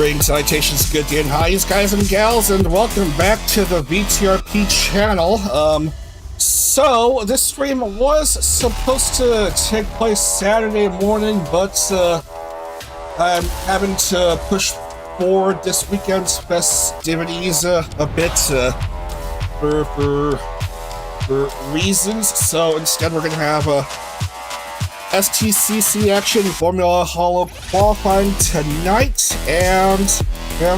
Greetings, salutations, good day and highs, guys and gals, and welcome back to the VTRP channel. So this stream was supposed to take place Saturday morning, but I'm having to push forward this weekend's festivities a bit for reasons. So instead, we're gonna have a STCC action, Formula Holo qualifying tonight, and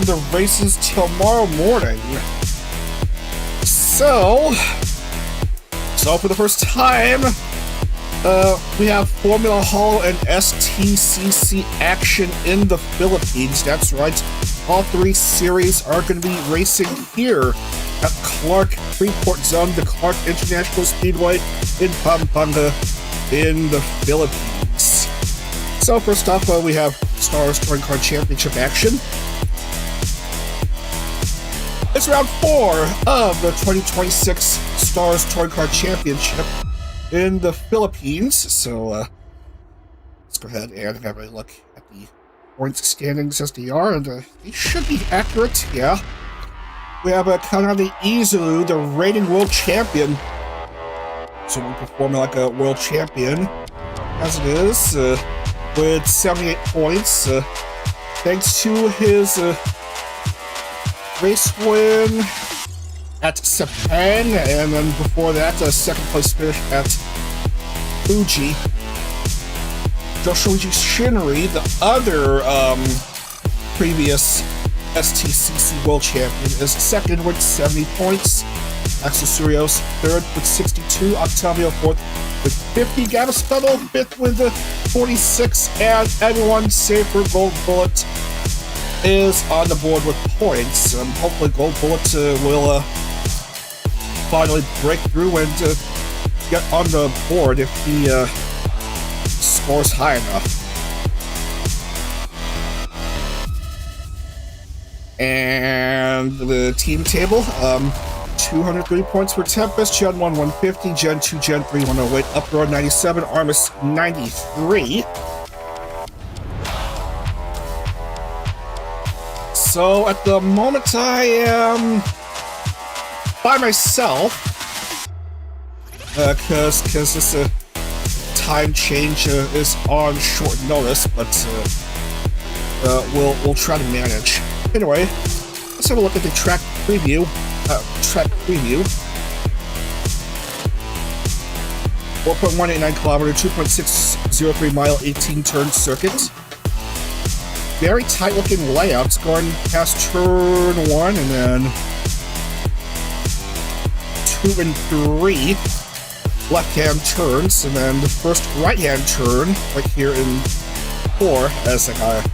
the races tomorrow morning. So for the first time, we have Formula Holo and STCC action in the Philippines. That's right, all three series are going to be racing here at Clark Freeport Zone, the Clark International Speedway in Pampanga, in the Philippines. So first off, we have Stars Touring Car Championship action. It's round 4 of the 2026 Stars Touring Car Championship in the Philippines. So let's go ahead and have a look at the points standings as they are, and they should be accurate. Yeah, we have Kanade Izulu, the reigning world champion. So we'll perform like a world champion, as it is, with 78 points, thanks to his race win at Sepang, and then before that, a second place finish at Fuji. Joshuji Shinri, the other previous STCC world champion, is second with 70 points. Axel Surios third with 62, Octavio fourth with 50, Gavispedal fifth with 46, and everyone save for Gold Bullet is on the board with points. Hopefully Gold Bullet will finally break through and get on the board if he scores high enough. And the team table, 203 points for Tempest, Gen 1 150, Gen 2, Gen 3 108, Uproar 97, Armis 93. So at the moment I am by myself, because this time change is on short notice, but we'll try to manage. Anyway, let's have a look at the track preview. 4.189 kilometer, 2.603 mile, 18 turn circuit. Very tight looking layouts going past turn 1 and then 2 and 3 left hand turns, and then the first right hand turn right here in 4 as I gotta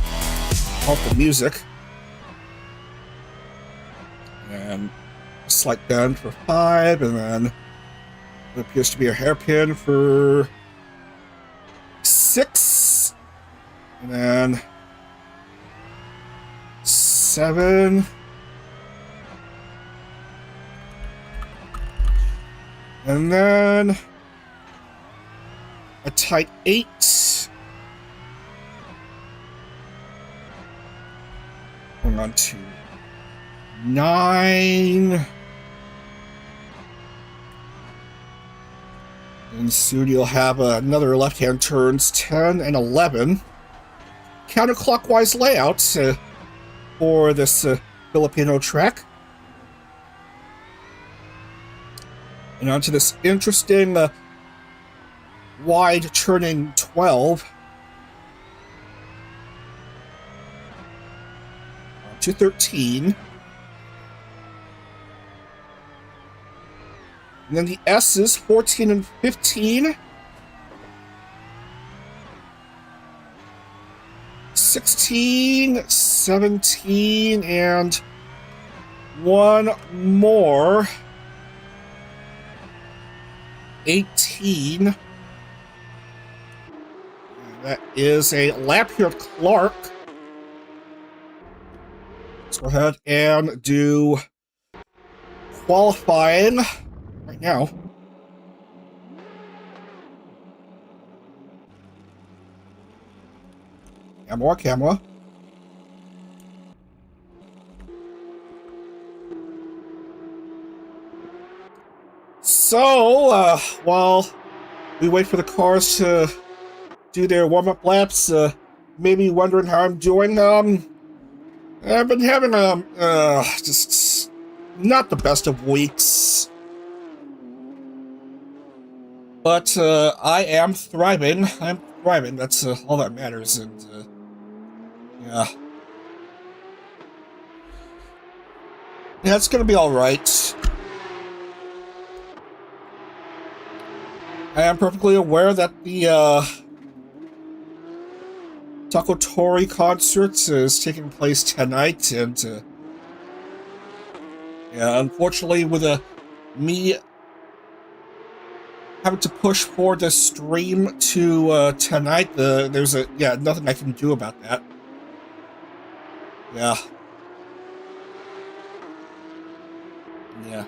halt the music. And slight bend for 5, and then it appears to be a hairpin for 6, and then 7, and then a tight 8, going on to 9, and soon you'll have another left-hand turns, 10 and 11. Counterclockwise layouts for this Filipino track. And onto this interesting wide turning 12. To 13. And then the S's, 14 and 15. 16, 17, and one more. 18. And that is a lap here at Clark. Let's go ahead and do qualifying right now. Camera. So, while we wait for the cars to do their warm-up laps, maybe wondering how I'm doing, I've been having, just not the best of weeks. But, I am thriving. I'm thriving. That's, all that matters, and, yeah. Yeah, it's gonna be alright. I am perfectly aware that the, Takotori concert is taking place tonight, and, yeah, unfortunately, with, me having to push for the stream to, tonight, there's nothing I can do about that. Yeah. Yeah.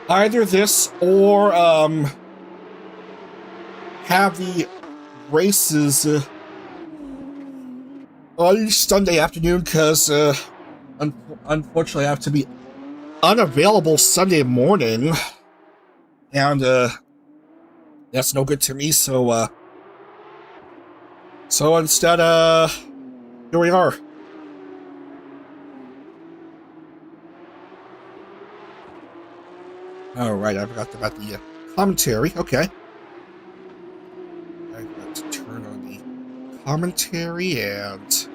Either this or, have the races, on Sunday afternoon, because, unfortunately I have to be unavailable Sunday morning, and, that's no good to me, so instead, here we are. Alright, I forgot about the, commentary, okay. I've got to turn on the commentary, and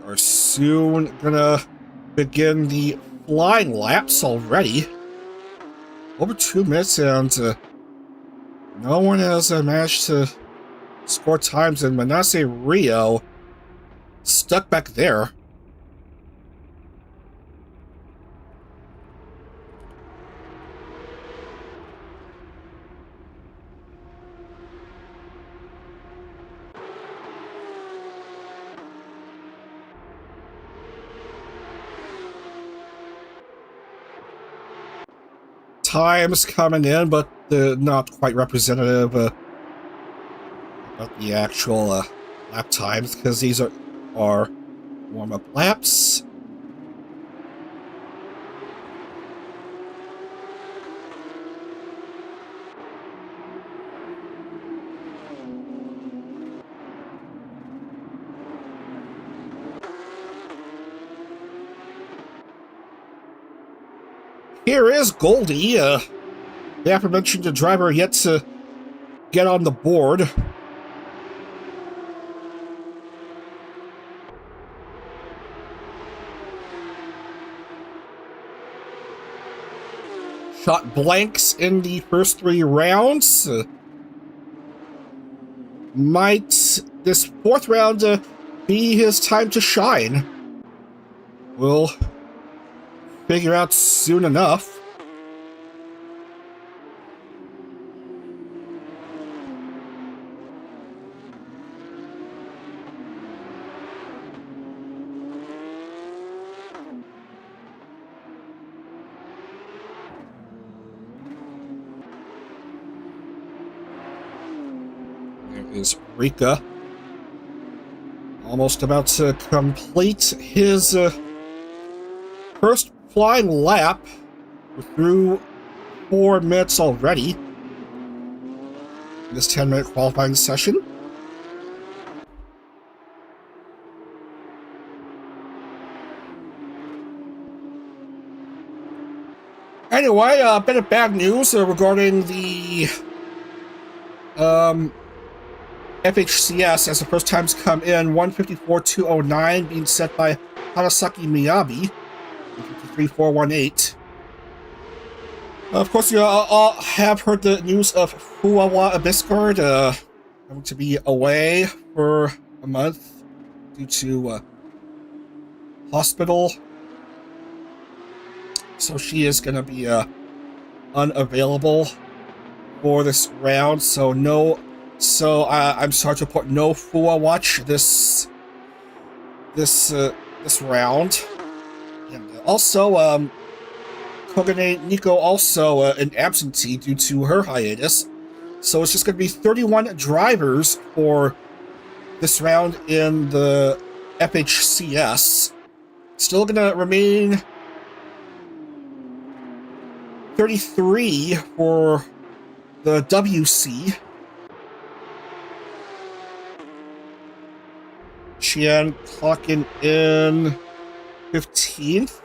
we are soon gonna begin the flying laps already. Over 2 minutes, and no one has managed to score times, and Manasseh Rio stuck back there. Times coming in, but not quite representative of the actual lap times, because these are warm-up laps. Here is Goldie, the aforementioned driver yet to get on the board. Shot blanks in the first 3 rounds. Might this 4th round be his time to shine? We'll figure out soon enough. There is Rika. Almost about to complete his first flying lap. We're through 4 minutes already in this 10-minute qualifying session. Anyway, a bit of bad news regarding the FHCS, as the first times come in. 154.209 being set by Hanasaki Miyabi. 53.418. Of course, you all have heard the news of Fuawa Abiskard having to be away for a month due to hospital. So she is going to be unavailable for this round. So I'm sorry to report no Fua watch this round. And also, Kogane Nico also an absentee due to her hiatus. So it's just going to be 31 drivers for this round in the FHCS. Still gonna remain 33 for the WC. Qian clocking in 15th.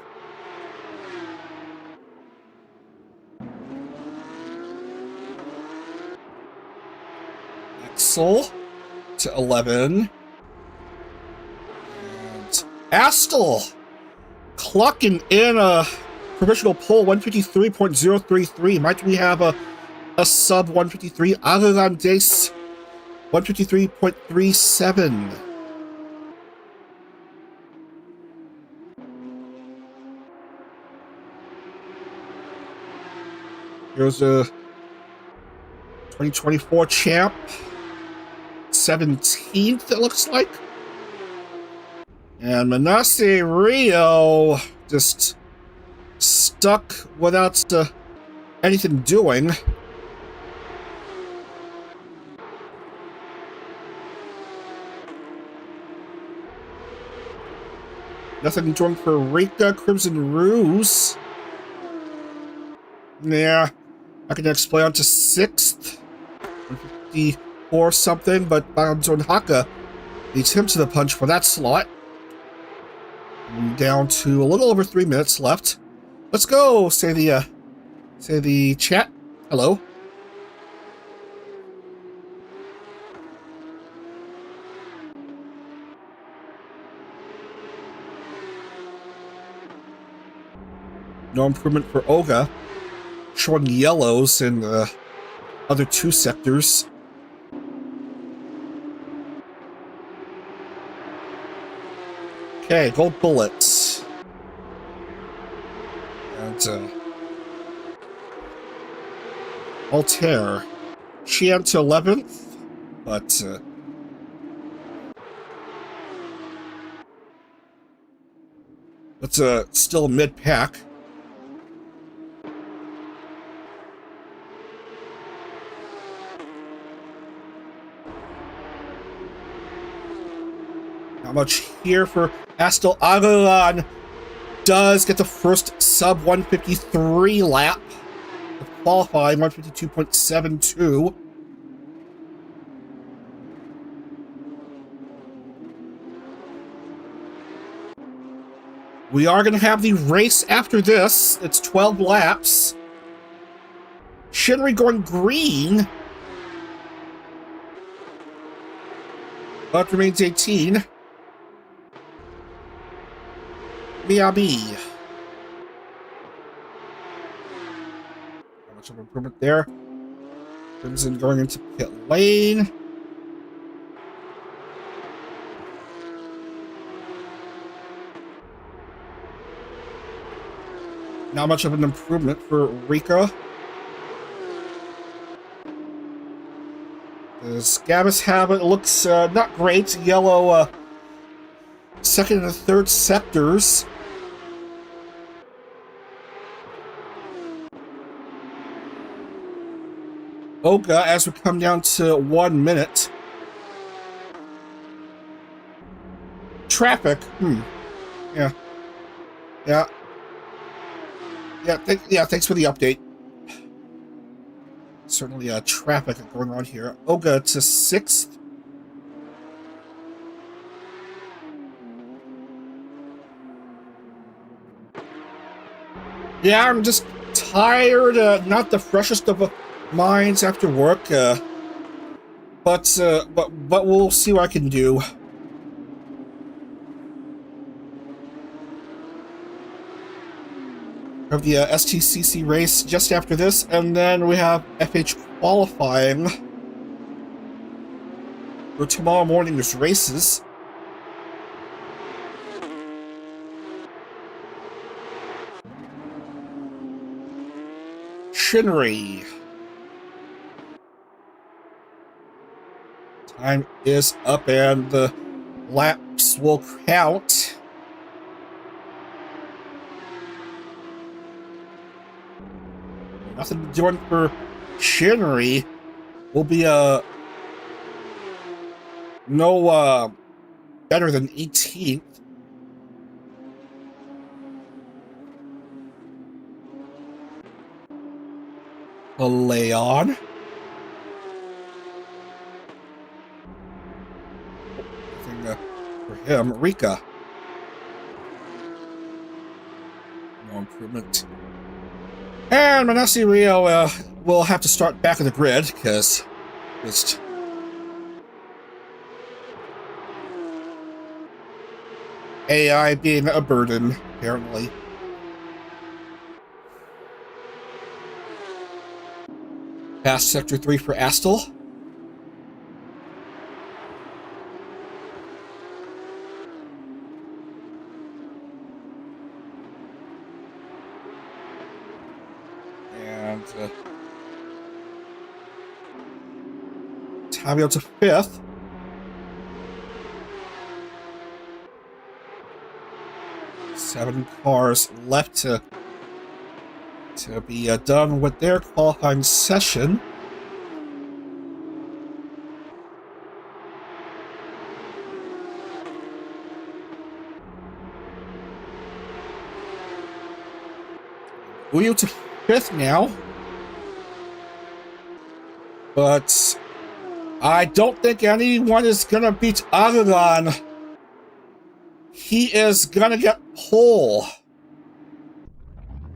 Axel to 11. And Astle clocking in a provisional pole 153.033. Might we have a sub 153? Adelantes 153.37. Here's a 2024 champ. 17th, it looks like. And Manasseh Rio just stuck without anything doing. Nothing doing for Rika. Crimson Ruse. Yeah, I can explain on to 6th. 154 something, but Banzon Haka beats him to the punch for that slot. And down to a little over 3 minutes left. Let's go, say the chat. Hello. No improvement for Oga. Showing yellows in the other 2 sectors. Okay, gold bullets. And Altair. Qian to 11th, but that's still mid-pack. Not much here for Astel Aguilan. Does get the first sub 153 lap of qualifying, 152.72. We are going to have the race after this. It's 12 laps. Shinri going green. But remains 18. Miyabi. How much of an improvement there? Crimson going into pit lane. Not much of an improvement for Rika. The Scabbous habit looks not great. Yellow second and third sectors. Oga, as we come down to 1 minute. Traffic. Yeah. Yeah. Yeah, thanks for the update. Certainly traffic going on here. Oga to 6th. Yeah, I'm just tired. Not the freshest of minds after work. But we'll see what I can do. Of the STCC race just after this, and then we have FH qualifying for tomorrow morning's races. Shinri. Time is up and the laps will count. Nothing doing for Shinri. Will be no better than 18th. Leon. Nothing for him. Rika. No improvement. And Manasi Rio will have to start back in the grid because just AI being a burden, apparently. Past Sector 3 for Astle. And Tavio to 5th. Seven cars left to be done with their qualifying session. Uyu to 5th now. But I don't think anyone is going to beat Aragon. He is going to get pole.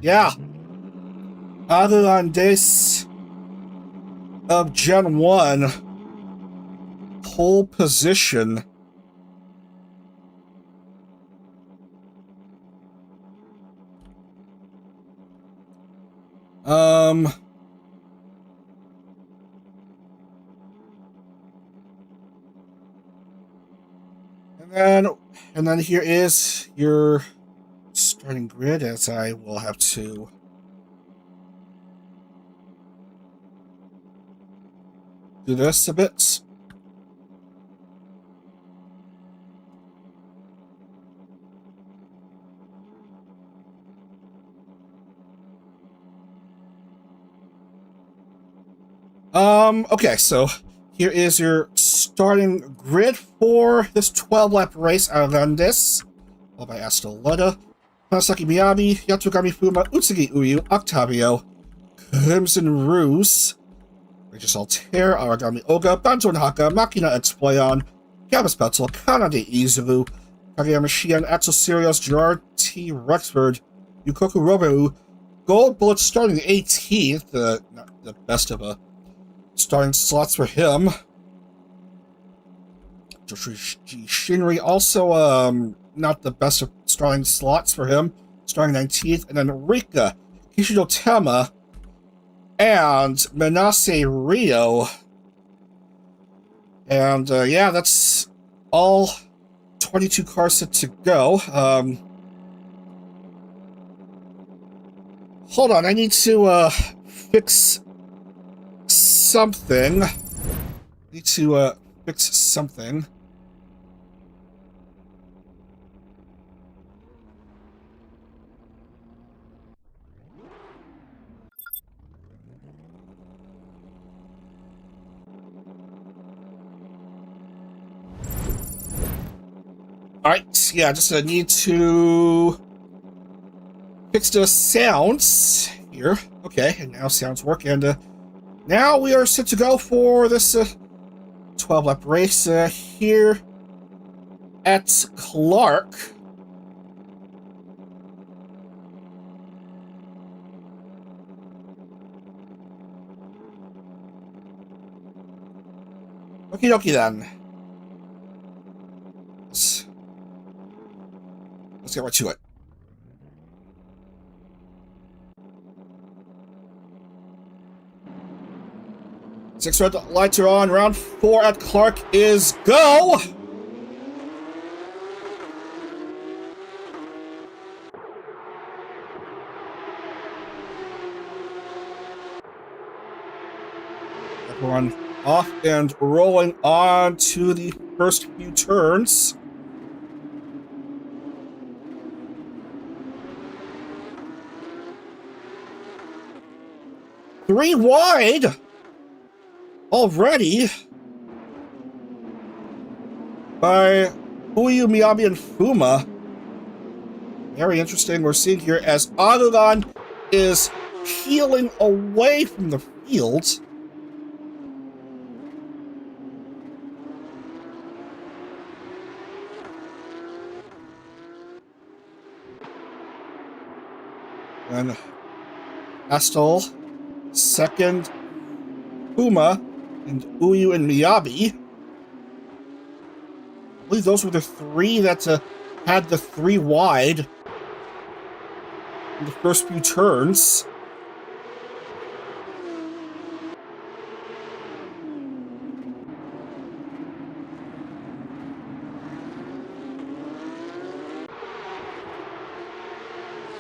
Yeah. Aragon Dace of Gen 1. Pole position. And then here is your starting grid, as I will have to do this a bit. Okay, so here is your starting grid for this 12-lap race around this. All by Astoletta, Hanasaki Miyabi, Yatsugami Fuma, Utsugi Uyu, Octavio, Crimson Ruse, Regis Altair, Aragami Oga, Banton Haka, Makina Exployon, Gabas Petzel, Kanade Izuru, Kageyama Shion, Axel Sirius, Gerard T. Rexford, Yukoku Roberu, Gold Bullet starting 18th, not the best of starting slots for him. Joshi Shinri also not the best of starting slots for him, starting 19th, and then Rika, Kishido Tama, and Manase Rio. And yeah, that's all 22 cars set to go. Hold on, I need to fix something. Fix something. Alright, yeah, just need to fix the sounds here. Okay, and now sounds work, and now we are set to go for this 12-lap race here at Clark. Okie dokie then. Let's get right to it. Six red lights are on. Round 4 at Clark is go! Everyone off and rolling on to the first few turns. Three wide already by Uyu, Miyabi, and Fuma. Very interesting. We're seeing here as Aragon is peeling away from the field. And Astel, second, Puma, and Uyu and Miyabi. I believe those were the three that had the 3 wide in the first few turns.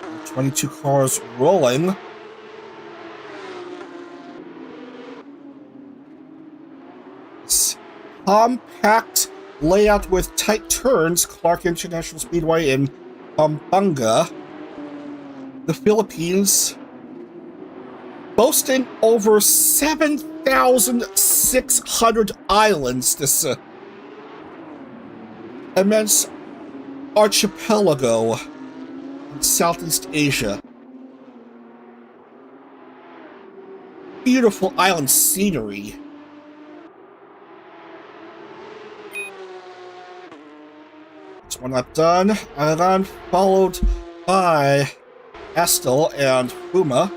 And 22 cars rolling. It's compact layout with tight turns, Clark International Speedway in Pampanga, the Philippines, boasting over 7,600 islands, this immense archipelago in Southeast Asia. Beautiful island scenery. One lap done, and then followed by Astel and Puma.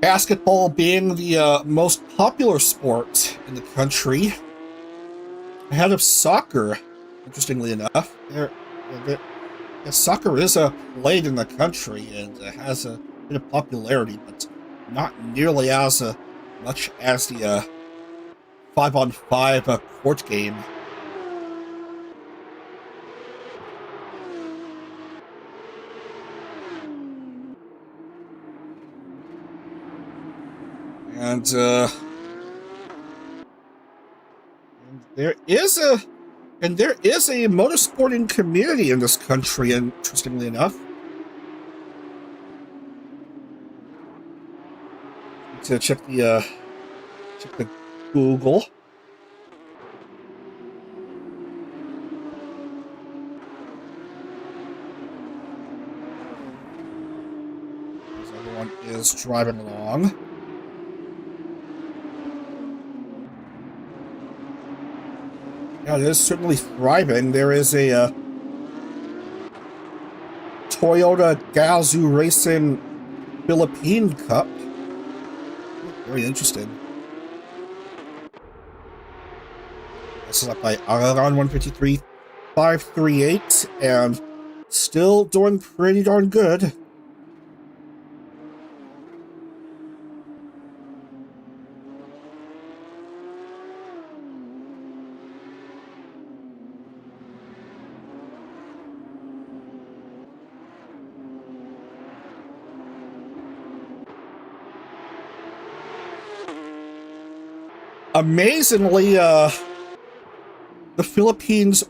Basketball being the most popular sport in the country, ahead of soccer, interestingly enough. Soccer is played in the country and has a bit of popularity, but not nearly as much as the 5-on-5 court game. And there is a motorsporting community in this country, interestingly enough. To check the Google. As everyone is driving along. Yeah, it is certainly thriving. There is a Toyota Gazoo Racing Philippine Cup. Very interesting. This is up by Aragon 153.538 and still doing pretty darn good. Amazingly, the Philippines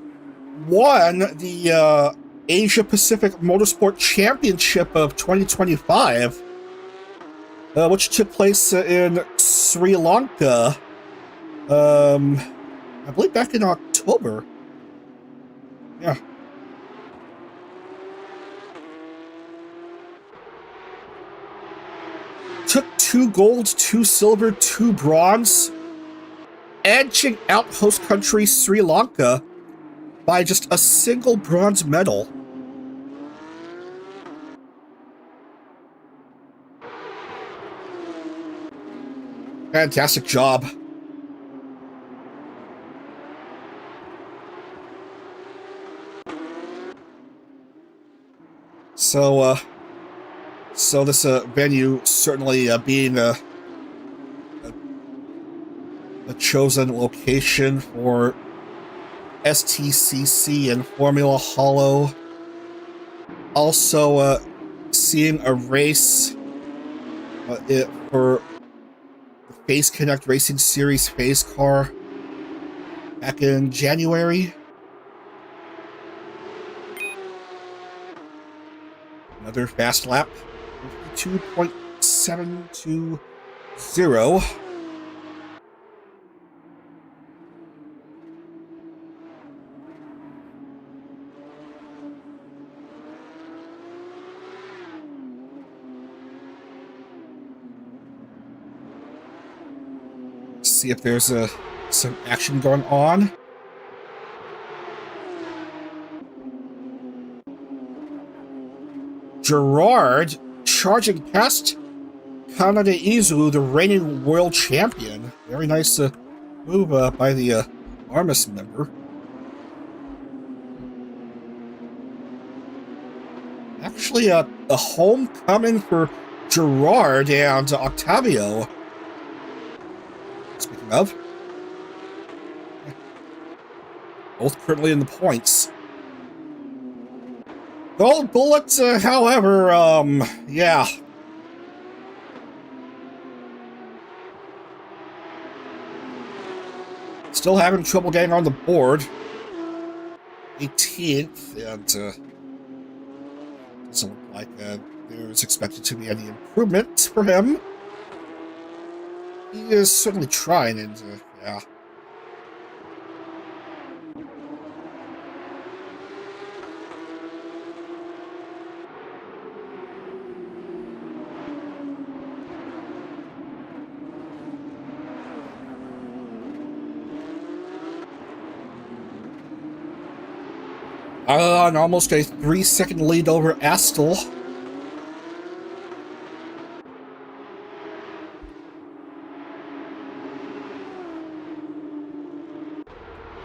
won the Asia Pacific Motorsport Championship of 2025, which took place in Sri Lanka, I believe back in October. Yeah. Took 2 gold, 2 silver, 2 bronze, edging out host country Sri Lanka by just a single bronze medal. Fantastic job. So this venue certainly being a chosen location for STCC and Formula Holo. Also, seeing a race for the Face Connect Racing Series phase car back in January. Another fast lap, 2.720. See if there's some action going on. Gerard charging past Kanade Izu, the reigning world champion. Very nice move by the Armis member. Actually, a homecoming for Gerard and Octavio. Speaking of, both currently in the points. Gold Bullet, however, yeah. Still having trouble getting on the board. 18th, and doesn't look like there's expected to be any improvement for him. He is certainly trying, and yeah. And almost a 3-second lead over Astle.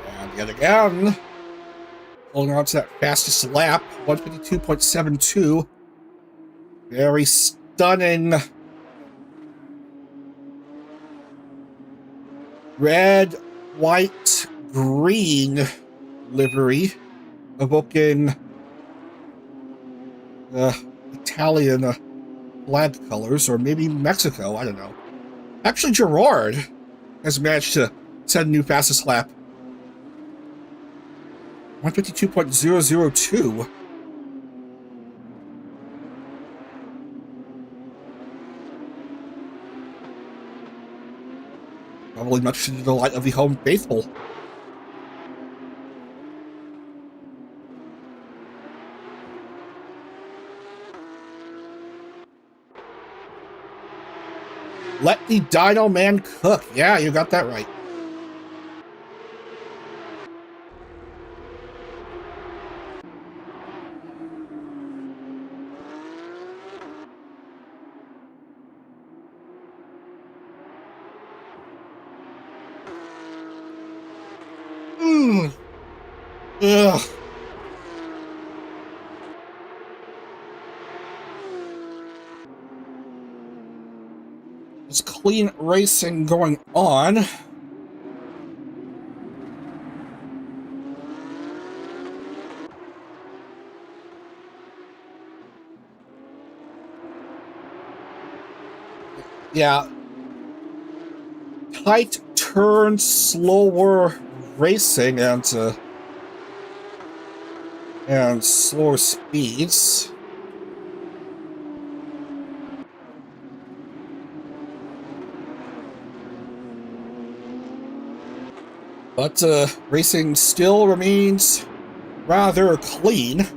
And yet again, holding on to that fastest lap, 152.72. Very stunning. Red, white, green livery, evoking Italian flag colors, or maybe Mexico, I don't know. Actually, Gerard has managed to set a new fastest lap. 152.002. Probably much to the delight of the home faithful. Let the Dino Man cook. Yeah, you got that right. Ugh. There's clean racing going on. Yeah. Tight turn, slower racing, and slower speeds. But racing still remains rather clean.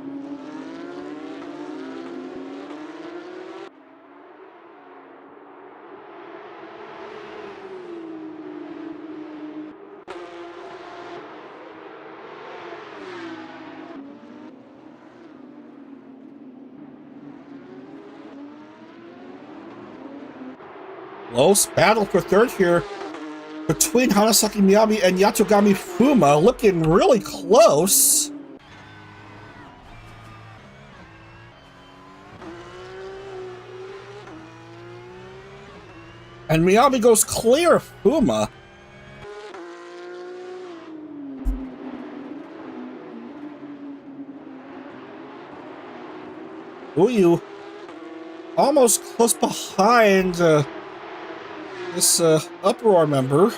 Close battle for third here between Hanasaki Miyabi and Yatogami Fuma, looking really close. And Miyabi goes clear of Fuma. Uyu almost close behind This uproar member.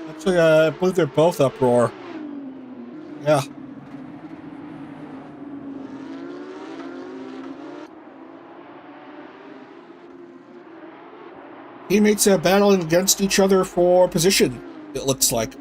Actually, I believe they're both uproar. Yeah. Teammates are battling against each other for position, it looks like.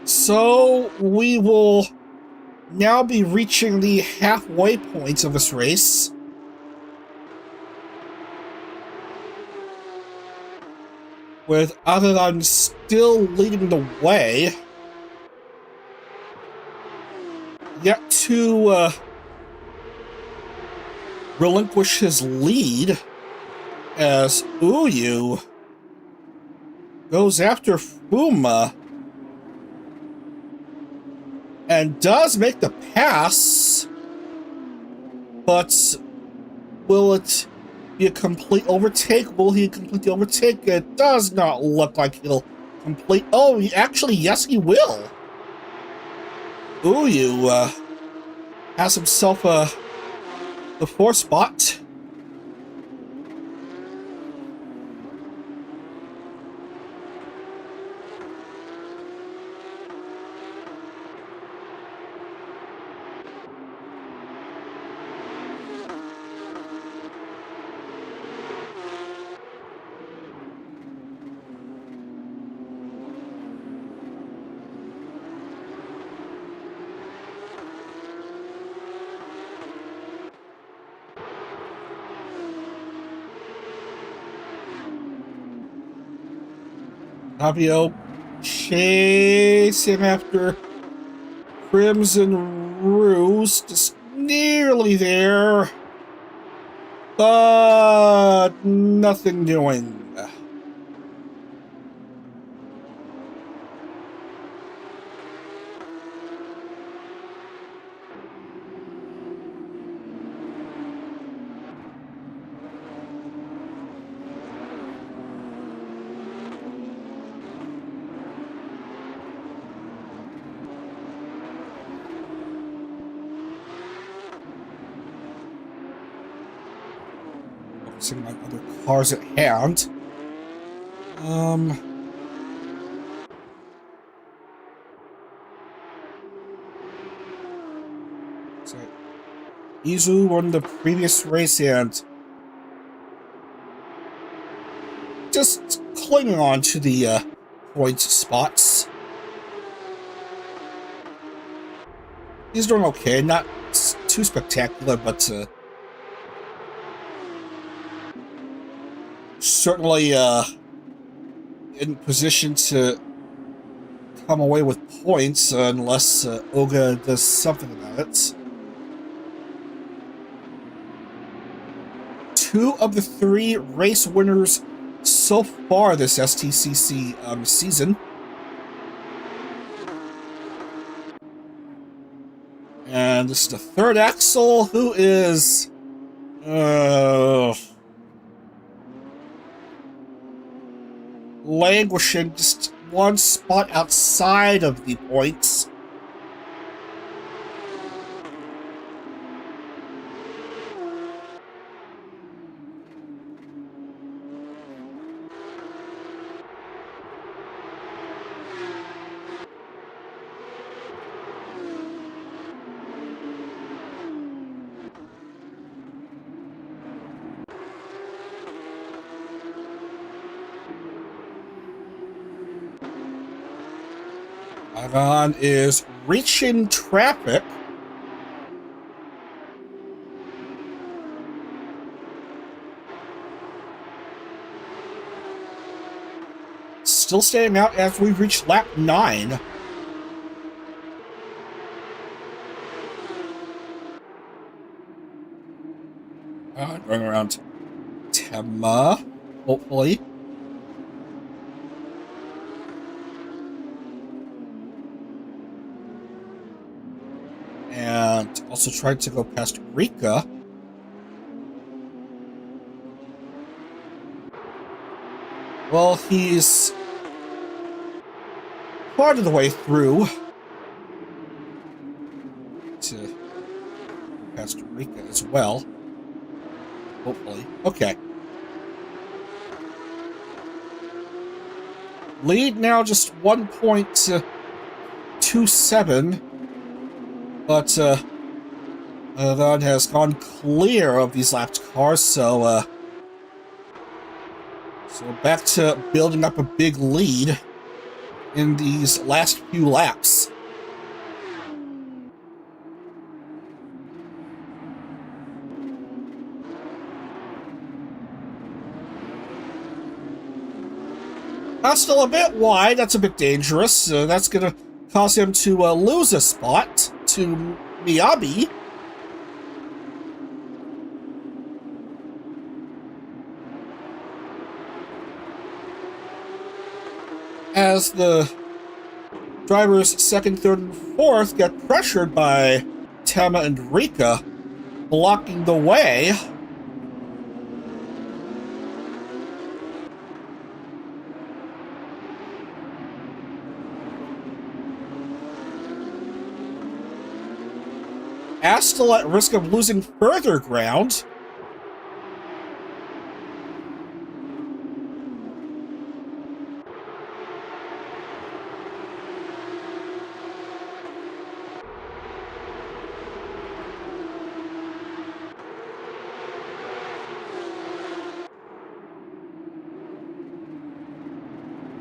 So we will now be reaching the halfway point of this race. With Araran still leading the way. Yet to relinquish his lead as Uyu goes after Fuma and does make the pass, but will it be a complete overtake? Will he complete the overtake? It does not look like he'll complete. Oh, actually, yes, he will. Uyu has himself the 4th spot. Fabio chasing after Crimson Ruse, just nearly there, but nothing doing. Focusing on other cars at hand. So Izu won the previous race and just clinging on to the point spots. He's doing okay, not too spectacular, but certainly in position to come away with points unless Oga does something about it. 2 of the 3 race winners so far this STCC season. And this is the 3rd Axel, who is languishing just 1 spot outside of the points. Ivan is reaching traffic. Still staying out as we reach lap 9. Going around Tema, hopefully. And also tried to go past Rika. Well, he's part of the way through to Costa Rica as well. Hopefully. Okay. Lead now just 1.27, but that has gone clear of these lapped cars, so back to building up a big lead in these last few laps. Still a bit wide. That's a bit dangerous. That's going to cause him to lose a spot to Miyabi. As the drivers second, third, and fourth get pressured by Tema and Rika, blocking the way. Astle at risk of losing further ground.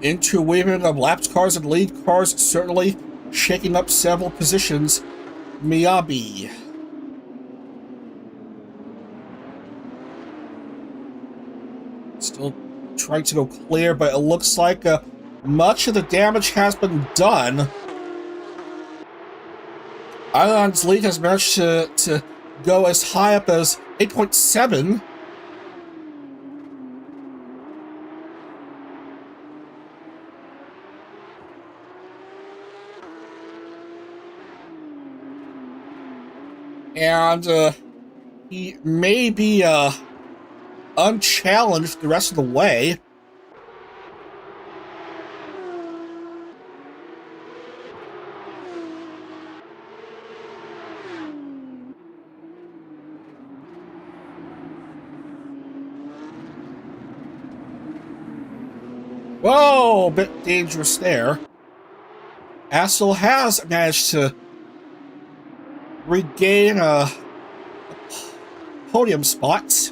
Interweaving of lapped cars and lead cars certainly shaking up several positions. Miyabi. Still trying to go clear, but it looks like much of the damage has been done. Island's lead has managed to go as high up as 8.7. And he may be unchallenged the rest of the way. Whoa, a bit dangerous there. Astle has managed to regain a podium spot.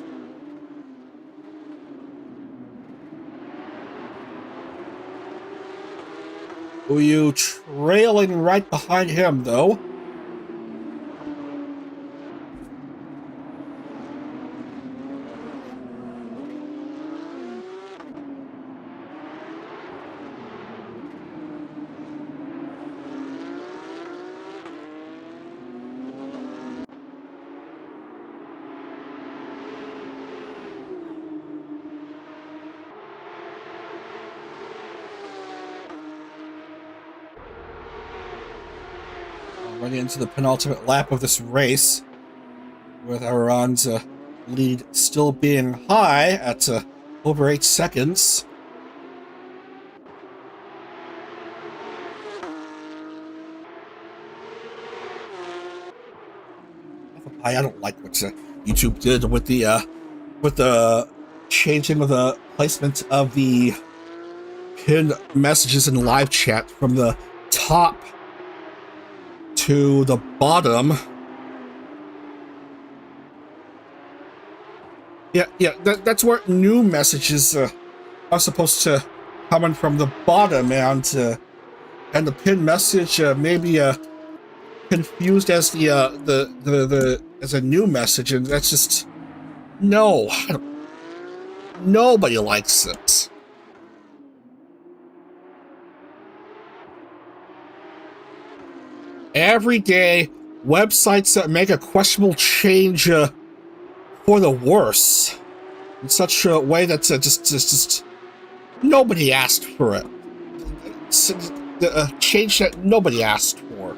Uyu trailing right behind him, though. Running into the penultimate lap of this race, with Aron's lead still being high at over 8 seconds. I don't like what YouTube did with the changing of the placement of the pinned messages in live chat from the top to the bottom. Yeah, that's where new messages are supposed to come in, from the bottom, and the pinned message may be confused as as a new message, and that's just no. Nobody likes it. Every day, websites that make a questionable change for the worse in such a way that's just nobody asked for it. It's a change that nobody asked for.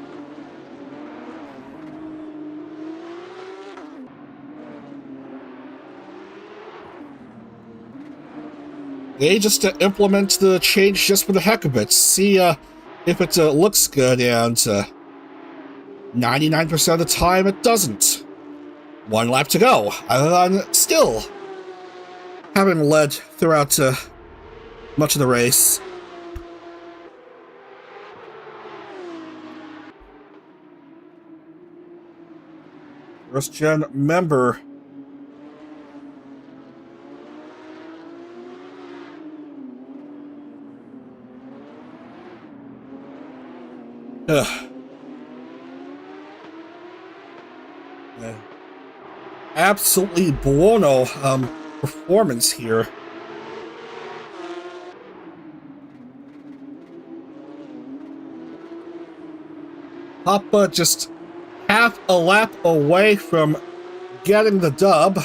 They just implement the change just for the heck of it. See if it looks good, and 99% of the time it doesn't. 1 lap to go. I'm still having led throughout much of the race. First gen member. Absolutely buono performance here. Papa just half a lap away from getting the dub.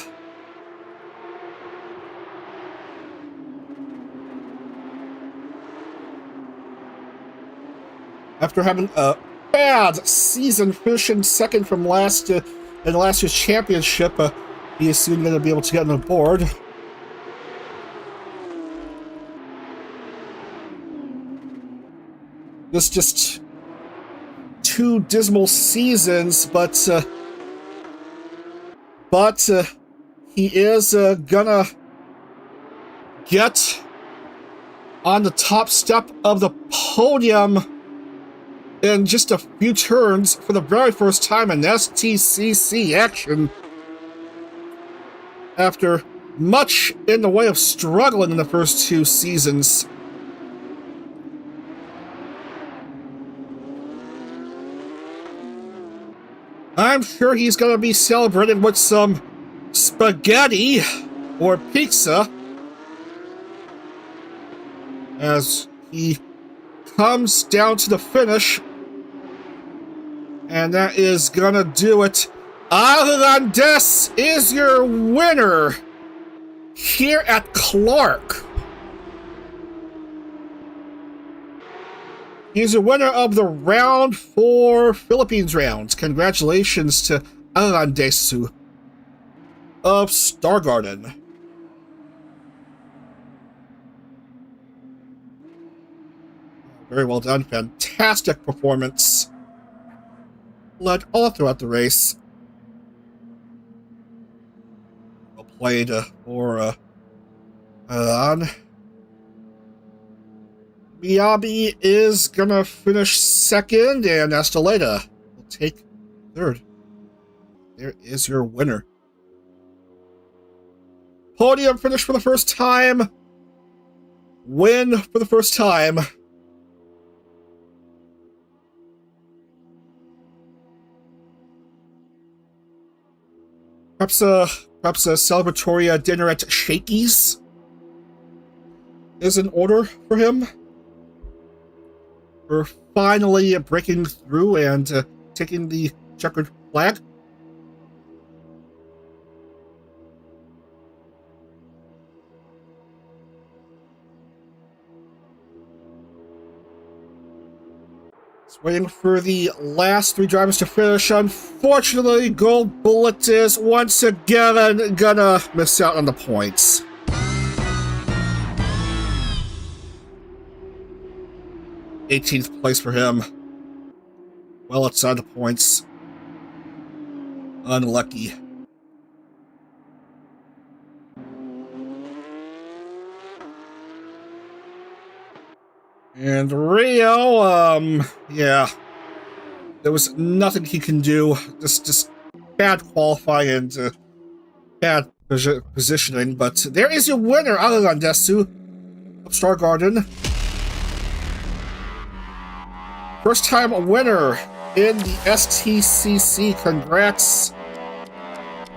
After having a bad season, finishing second from last in last year's championship, he is soon going to be able to get on the board. This just 2 dismal seasons, but he is gonna get on the top step of the podium in just a few turns for the very first time in STCC action. After much in the way of struggling in the first 2 seasons. I'm sure he's gonna be celebrating with some spaghetti or pizza as he comes down to the finish. And that is gonna do it. Irlandez is your winner here at Clark. He's a winner of the round 4 Philippines rounds. Congratulations to Irlandez of Star Garden. Very well done. Fantastic performance. Led all throughout the race. Well played for Iran. Miyabi is gonna finish second, and Esteleda will take third. There is your winner. Podium finish for the first time. Win for the first time. Perhaps a celebratory dinner at Shakey's is in order for him. For finally breaking through and taking the checkered flag. Waiting for the last 3 drivers to finish. Unfortunately, Gold Bullet is once again gonna miss out on the points. '18th place for him. Well outside the points. Unlucky. And Rio, yeah. There was nothing he can do. Just bad qualifying and bad positioning. But there is your winner, Irlandez of Star Garden. First time winner in the STCC. Congrats.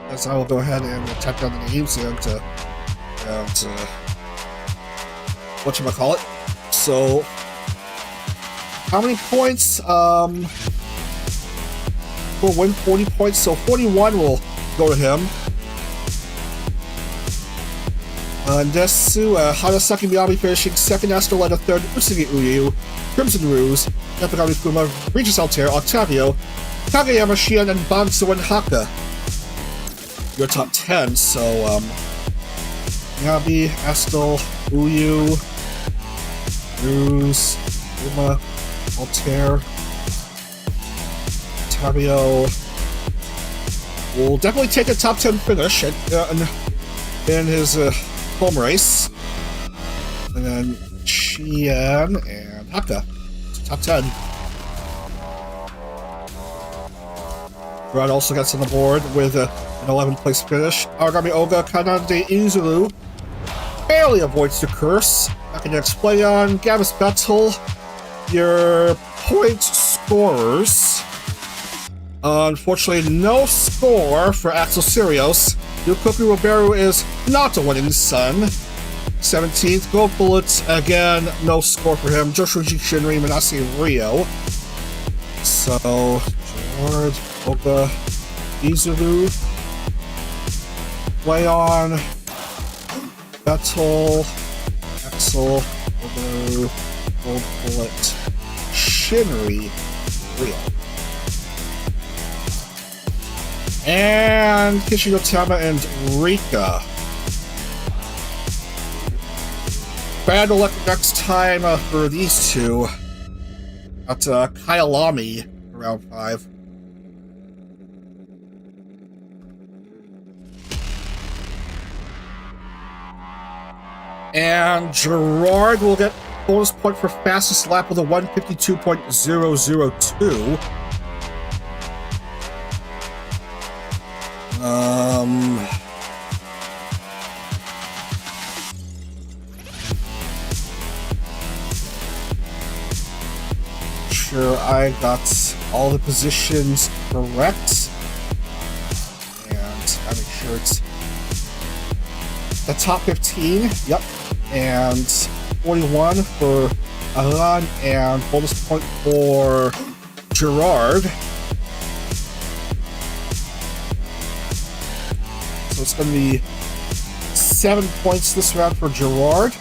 As I will go ahead and type down the names and whatchamacallit. So, how many points? We'll win 40 points, so 41 will go to him. Desu, Hanasaki Miyabi finishing second, Esteleda third, Usagi Uyu, Crimson Ruse, Yapagami Kuma, Regis Altair, Octavio, Kageyama Shion, and Bansu and Haka. Your top 10, so, Nabi, Estel, Uyu, Ruse, Uma, Altair, Tabio will definitely take a top 10 finish in his home race. And then Chien and Haka, top 10. Rod also gets on the board with an 11th place finish. Aragami Oga Kanade Izuru barely avoids the curse. I can explain on Gabus Battle your point scorers. Unfortunately, no score for Axel Sirios. Yukoku Ribeiro is not a winning son. 17th, Gold Bullets, again, no score for him. Joshuji Shinri, Manase Rio. So, George, Oka, Izuru, Leon, Battle, Axel, Ogo, Gold Bullet, Shinri, Rio. And Kishiyotama and Rika. Bad luck next time for these two. At Kyalami, round 5. And Gerard will get bonus point for fastest lap with a 152.002. Sure, I got all the positions correct, and I make sure it's the top 15. Yep, and 41 for Alan, and bonus point for Gerard. So it's going to be 7 points this round for Gerard.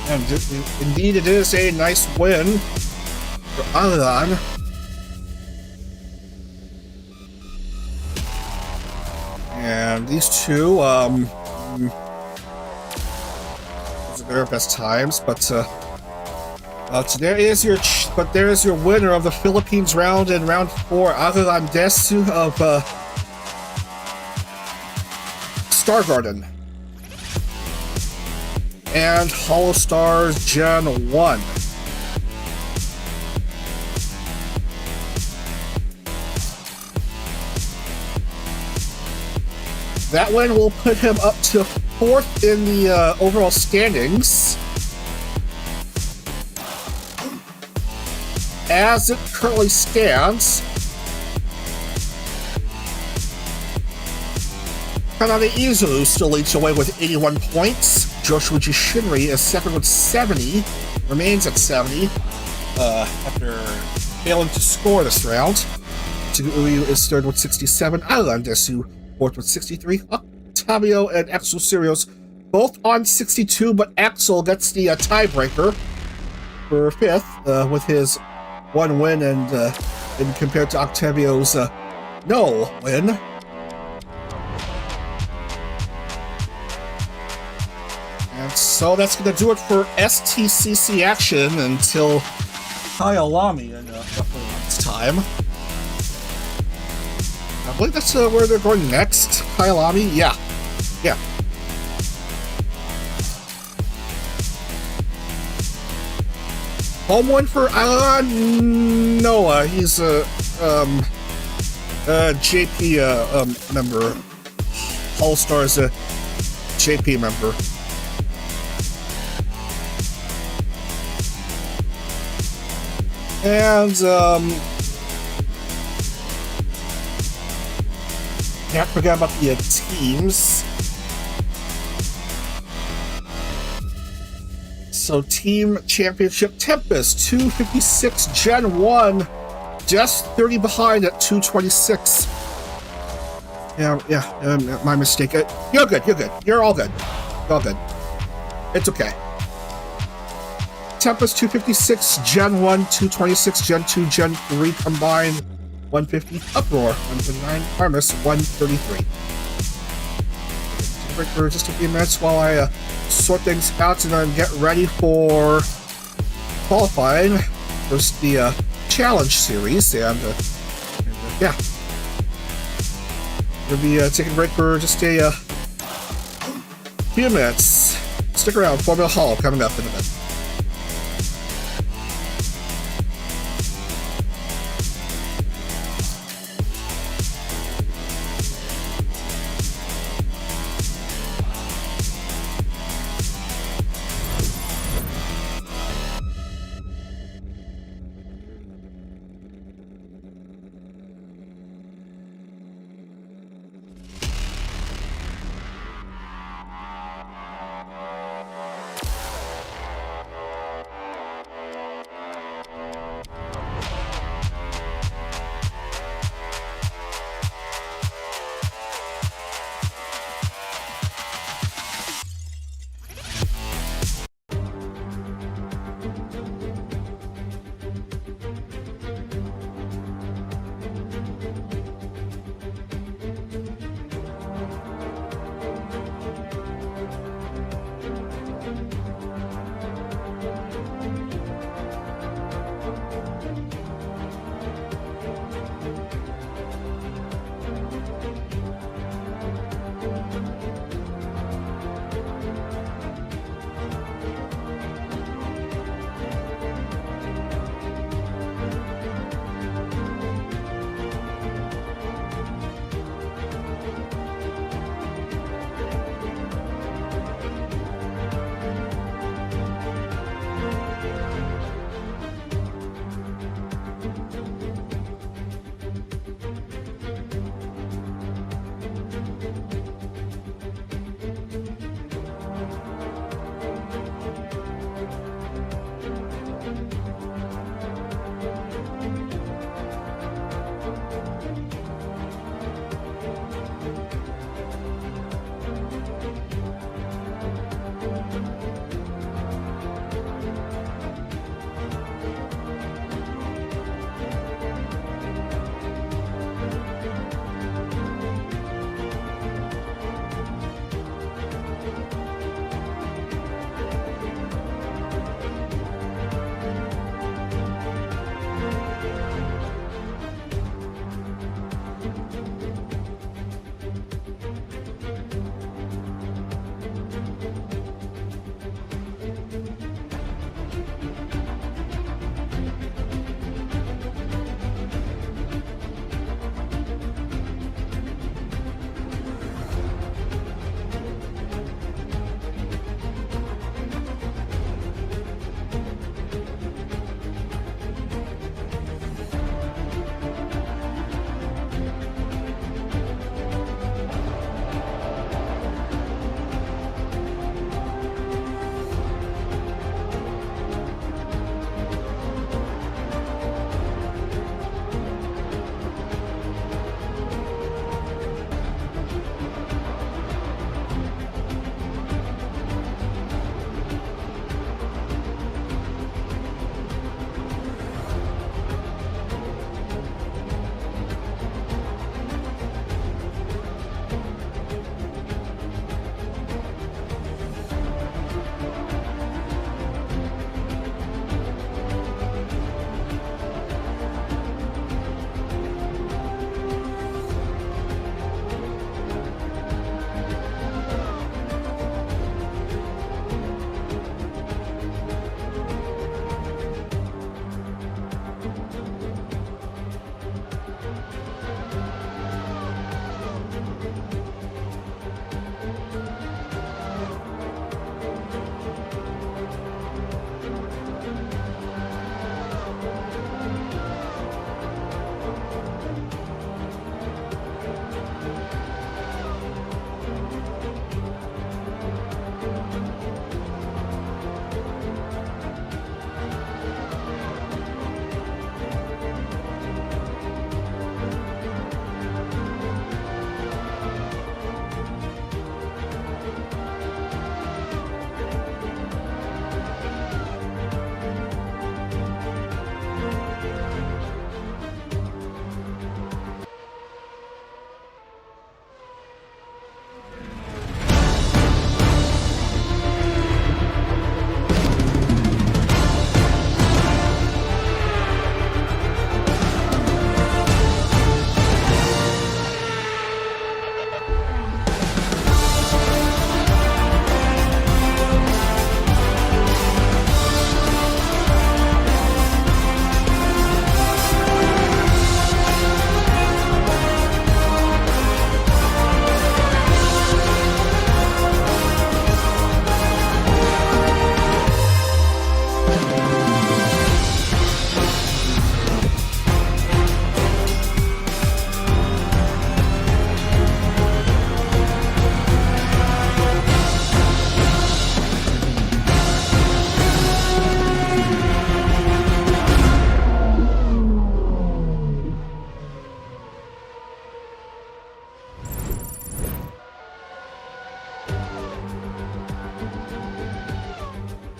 And indeed, it is a nice win for Alan. And these two, those are their best times, but there is your winner of the Philippines round in round 4, Alan Desu of Star Garden. And HOLOSTARS Gen 1. That win will put him up to 4th in the overall standings. As it currently stands, Kanade Izuru still leads away with 81 points. Joshua Shinri is second with 70, remains at 70 after failing to score this round. Uyu is third with 67. Alan Desu fourth with 63. Octavio and Axel Sirios both on 62, but Axel gets the tiebreaker for 5th with his 1 win and compared to Octavio's no win. And so that's going to do it for STCC action until Kyalami in a couple of months' time. I believe that's where they're going next. Kyalami? Yeah. Home win for Noah. He's a JP member. HOLOSTARS JP member. And can't forget about the teams. So Team Championship Tempest 256 Gen 1, just 30 behind at 226. Yeah, my mistake. You're good. You're all good. It's okay. Tempest 256 Gen 1, 226 Gen 2, Gen 3 combined. 150 Uproar, 129 Armis, 133. Break for just a few minutes while I sort things out and then get ready for qualifying. First, the Challenge Series, and yeah. We'll be taking a break for just a few minutes. Stick around, Formula Holo coming up in a bit.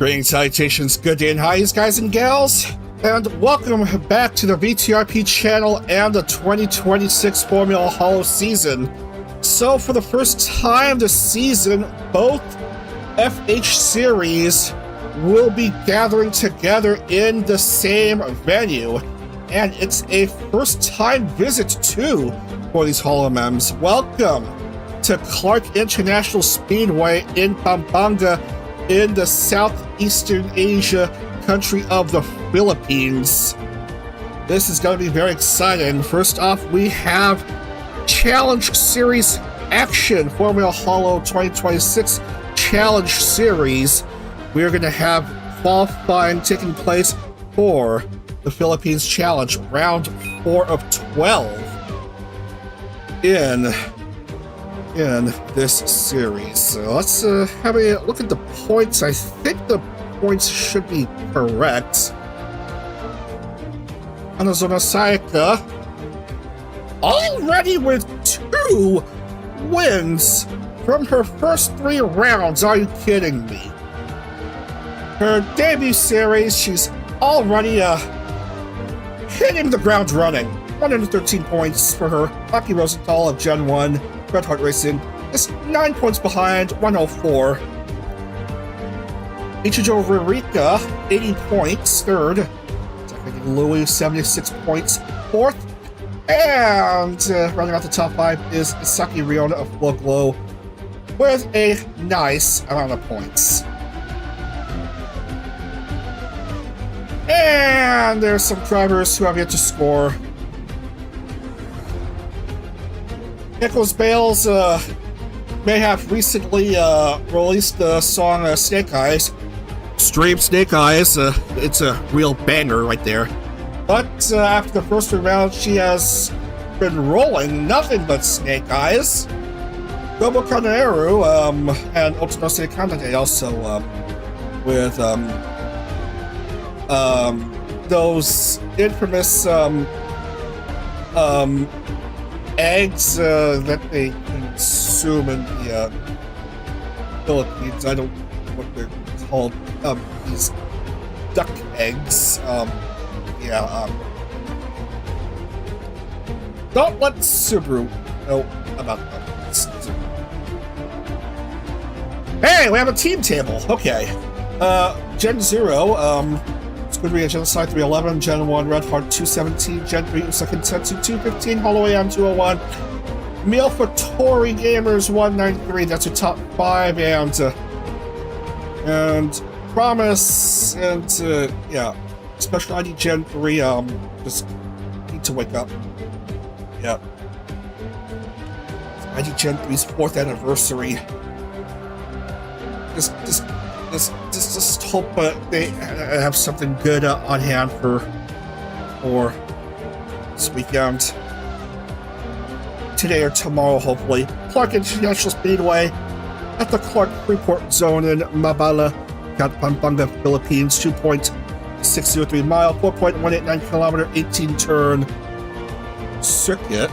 Greetings, salutations, good day and highs, guys and gals, and welcome back to the VTRP channel and the 2026 Formula Holo season. So, for the first time this season, both FH series will be gathering together in the same venue, and it's a first-time visit too for these holomems. Welcome to Clark International Speedway in Pampanga, in the Southeastern Asia country of the Philippines. This is going to be very exciting. First off, we have Challenge Series action, Formula Holo 2026 Challenge Series. We're going to have qualifying taking place for the Philippines Challenge, round 4 of 12 in this series. So let's have a look at the points. I think the points should be correct. Anazona Sayaka already with 2 wins from her first 3 rounds. Are you kidding me? Her debut series, she's already hitting the ground running. 113 points for her. Aki Rosenthal of Gen 1 Red Heart Racing is 9 points behind, 104. Ichijo Ririka, 80 points, 3rd. Louis, 76 points, 4th. And rounding out the top 5 is Saki Riona of Flow Glow with a nice amount of points. And there's some drivers who have yet to score. Nicholas Bales may have recently released the song Snake Eyes. Stream Snake Eyes. It's a real banger right there. But after the first 3 rounds, she has been rolling nothing but Snake Eyes. Gobo Kanaeru and Otonose Kanade also with those infamous eggs that they consume in the Philippines. I don't know what they're called. These duck eggs. Don't let Subaru know about them. Hey, we have a team table. Okay. Gen 0, Squidry and Genocide 311, Gen 1 Red Heart 217, Gen 3 Usakin Tetsu 215, Holo AM 201, Meal for Tory Gamers 193, that's your top 5, and Promise, and yeah, Special ID Gen 3, just need to wake up. Yeah. ID Gen 3's 4th anniversary. Just hope they have something good on hand for this weekend. Today or tomorrow, hopefully. Clark International Speedway at the Clark Freeport Zone in Mabala, Pampanga, Philippines. 2.603 mile, 4.189 kilometer, 18 turn circuit.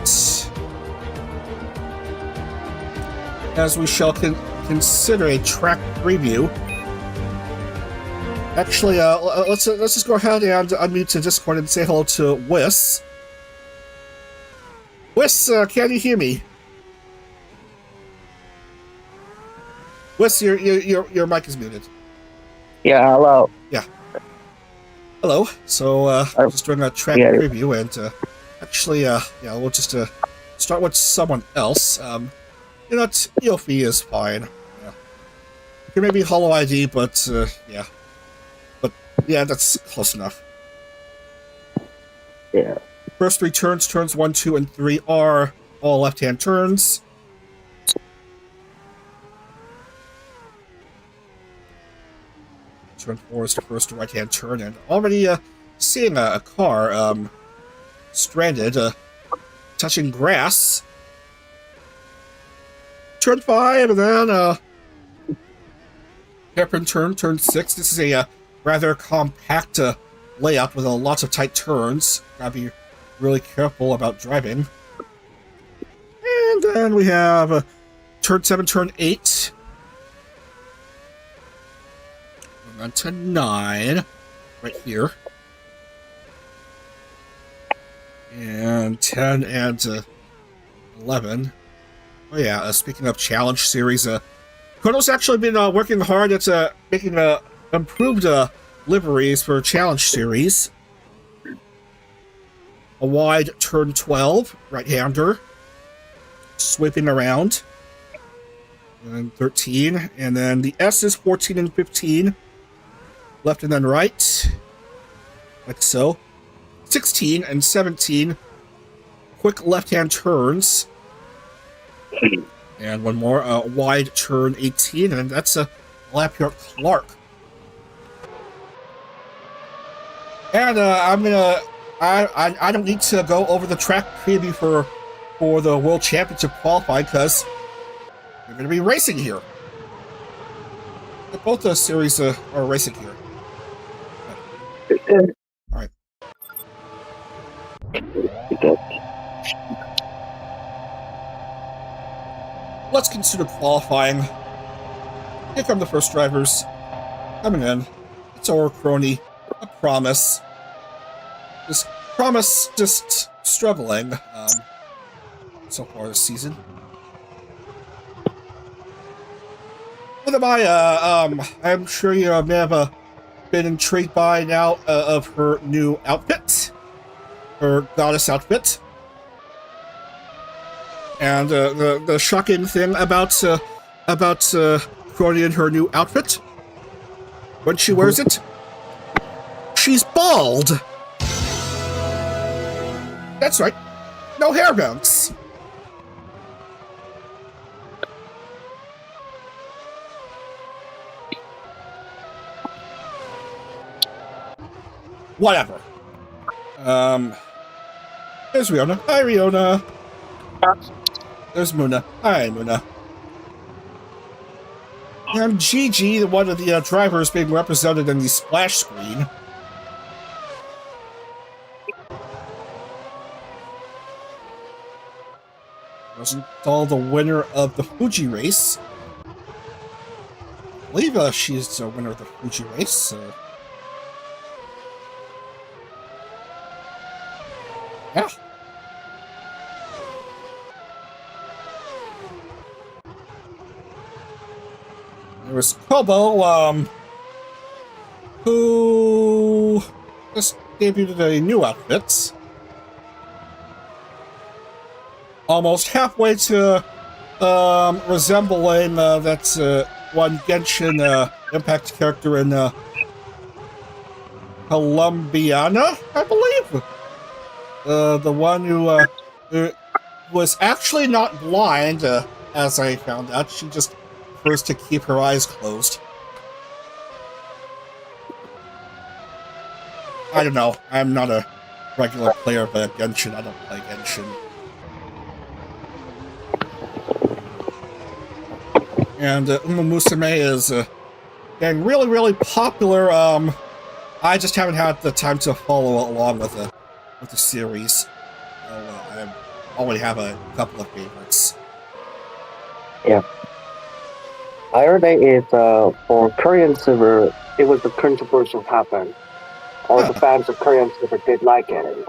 As we shall consider a track preview. Actually, let's just go ahead and unmute to Discord and say hello to Wiss. Wiss, can you hear me? Wiss, your mic is muted. Yeah, hello. Yeah. Hello. So, I'm just doing a track preview, and actually, yeah, we'll just start with someone else. You know, Yofi is fine. Yeah. It may be Holo ID, but yeah. But yeah, that's close enough. Yeah. First 3 turns, turns 1, 2, and 3 are all left-hand turns. Turn 4 is the first right-hand turn, and already seeing a car stranded, touching grass. Turn 5, and then hairpin turn, turn 6. This is a rather compact layout with lots of tight turns. Gotta be really careful about driving. And then we have turn 7, turn 8. down to 9 right here. And 10 and 11. Oh yeah, speaking of challenge series, Kono's actually been working hard at making improved liveries for challenge series. A wide turn 12, right-hander, sweeping around. And 13, and then the S is 14 and 15, left and then right, like so. 16 and 17, quick left-hand turns. And one more, wide turn 18, and that's a lap here at Clark. And I don't need to go over the track preview for the World Championship qualifying, because we're going to be racing here. Both the series are racing here. All right. Let's consider qualifying. Here come the first drivers. Coming in. It's our crony. A Promise. This Promise just struggling so far this season. What am I, I'm sure you may have been intrigued by now of her new outfit. Her goddess outfit. And the shocking thing about Crony and her new outfit, when she wears it, she's bald! That's right, no hair bounce. Whatever. There's Riona. Hi, Riona. There's Muna. Hi, Muna. And Gigi, one of the drivers being represented in the splash screen. Wasn't all the winner of the Fuji race. I believe she's the winner of the Fuji race. Yeah. There was Kobo, who just debuted a new outfit. Almost halfway to resembling that one Genshin Impact character in Columbiana, I believe. The one who was actually not blind, as I found out. She just prefers to keep her eyes closed. I don't know. I'm not a regular player of Genshin. I don't play Genshin. And Uma Musume is getting really, really popular. I just haven't had the time to follow along with the series. I already have a couple of favorites. Yeah. I heard that it's for Korean server, it was the controversial happened. All the fans of Korean server did like it.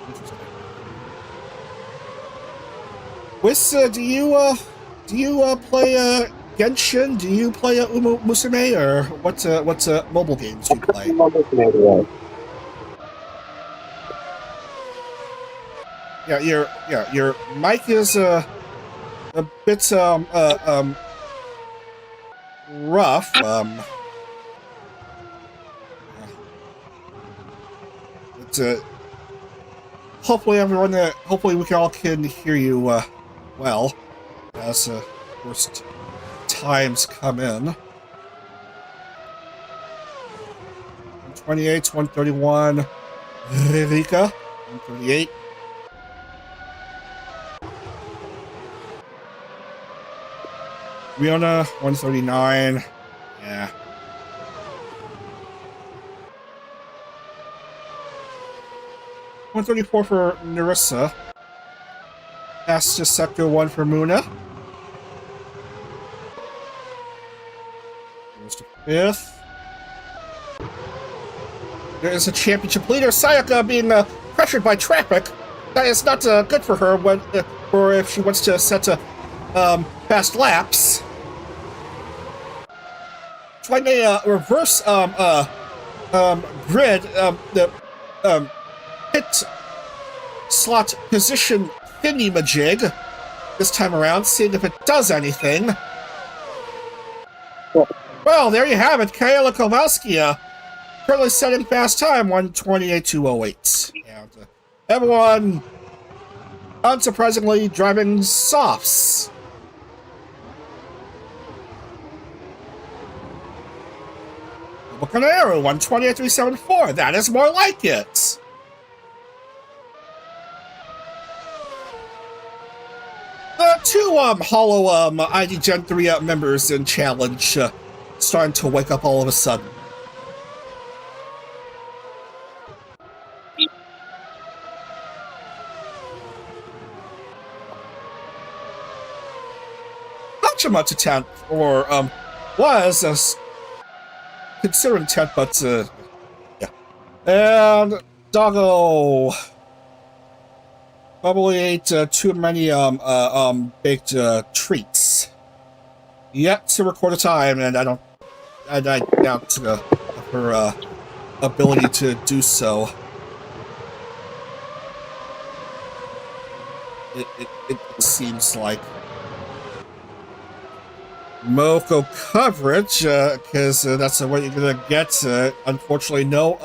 Interesting. Whis, do you play Genshin? Do you play Uma Musume, or what's mobile games do you play? Yeah, your mic is a bit rough. But hopefully we all can hear you well as first times come in. 128, 131, Rika, 138. Riona, 139. Yeah. $134 for Narissa. Fastest sector 1 for Muna. Goes to 5th. There is a championship leader, Sayaka, being pressured by traffic. That is not good for her when, or if she wants to set fast laps. Trying a reverse grid, the pit slot position thingy-majig this time around, seeing if it does anything. Well, there you have it. Kayla Kowalski currently setting fast time, 1:28.208. And everyone, unsurprisingly, driving softs. Bucanero, 1:28.374. That is more like it. The two Holo ID Gen 3 members in challenge starting to wake up all of a sudden. Hachima's attempt, or was considered intent, but yeah. And Doggo probably ate too many baked treats. Yet to record a time, and I doubt her ability to do so. It seems like Moko coverage, because that's what you're gonna get. Unfortunately, no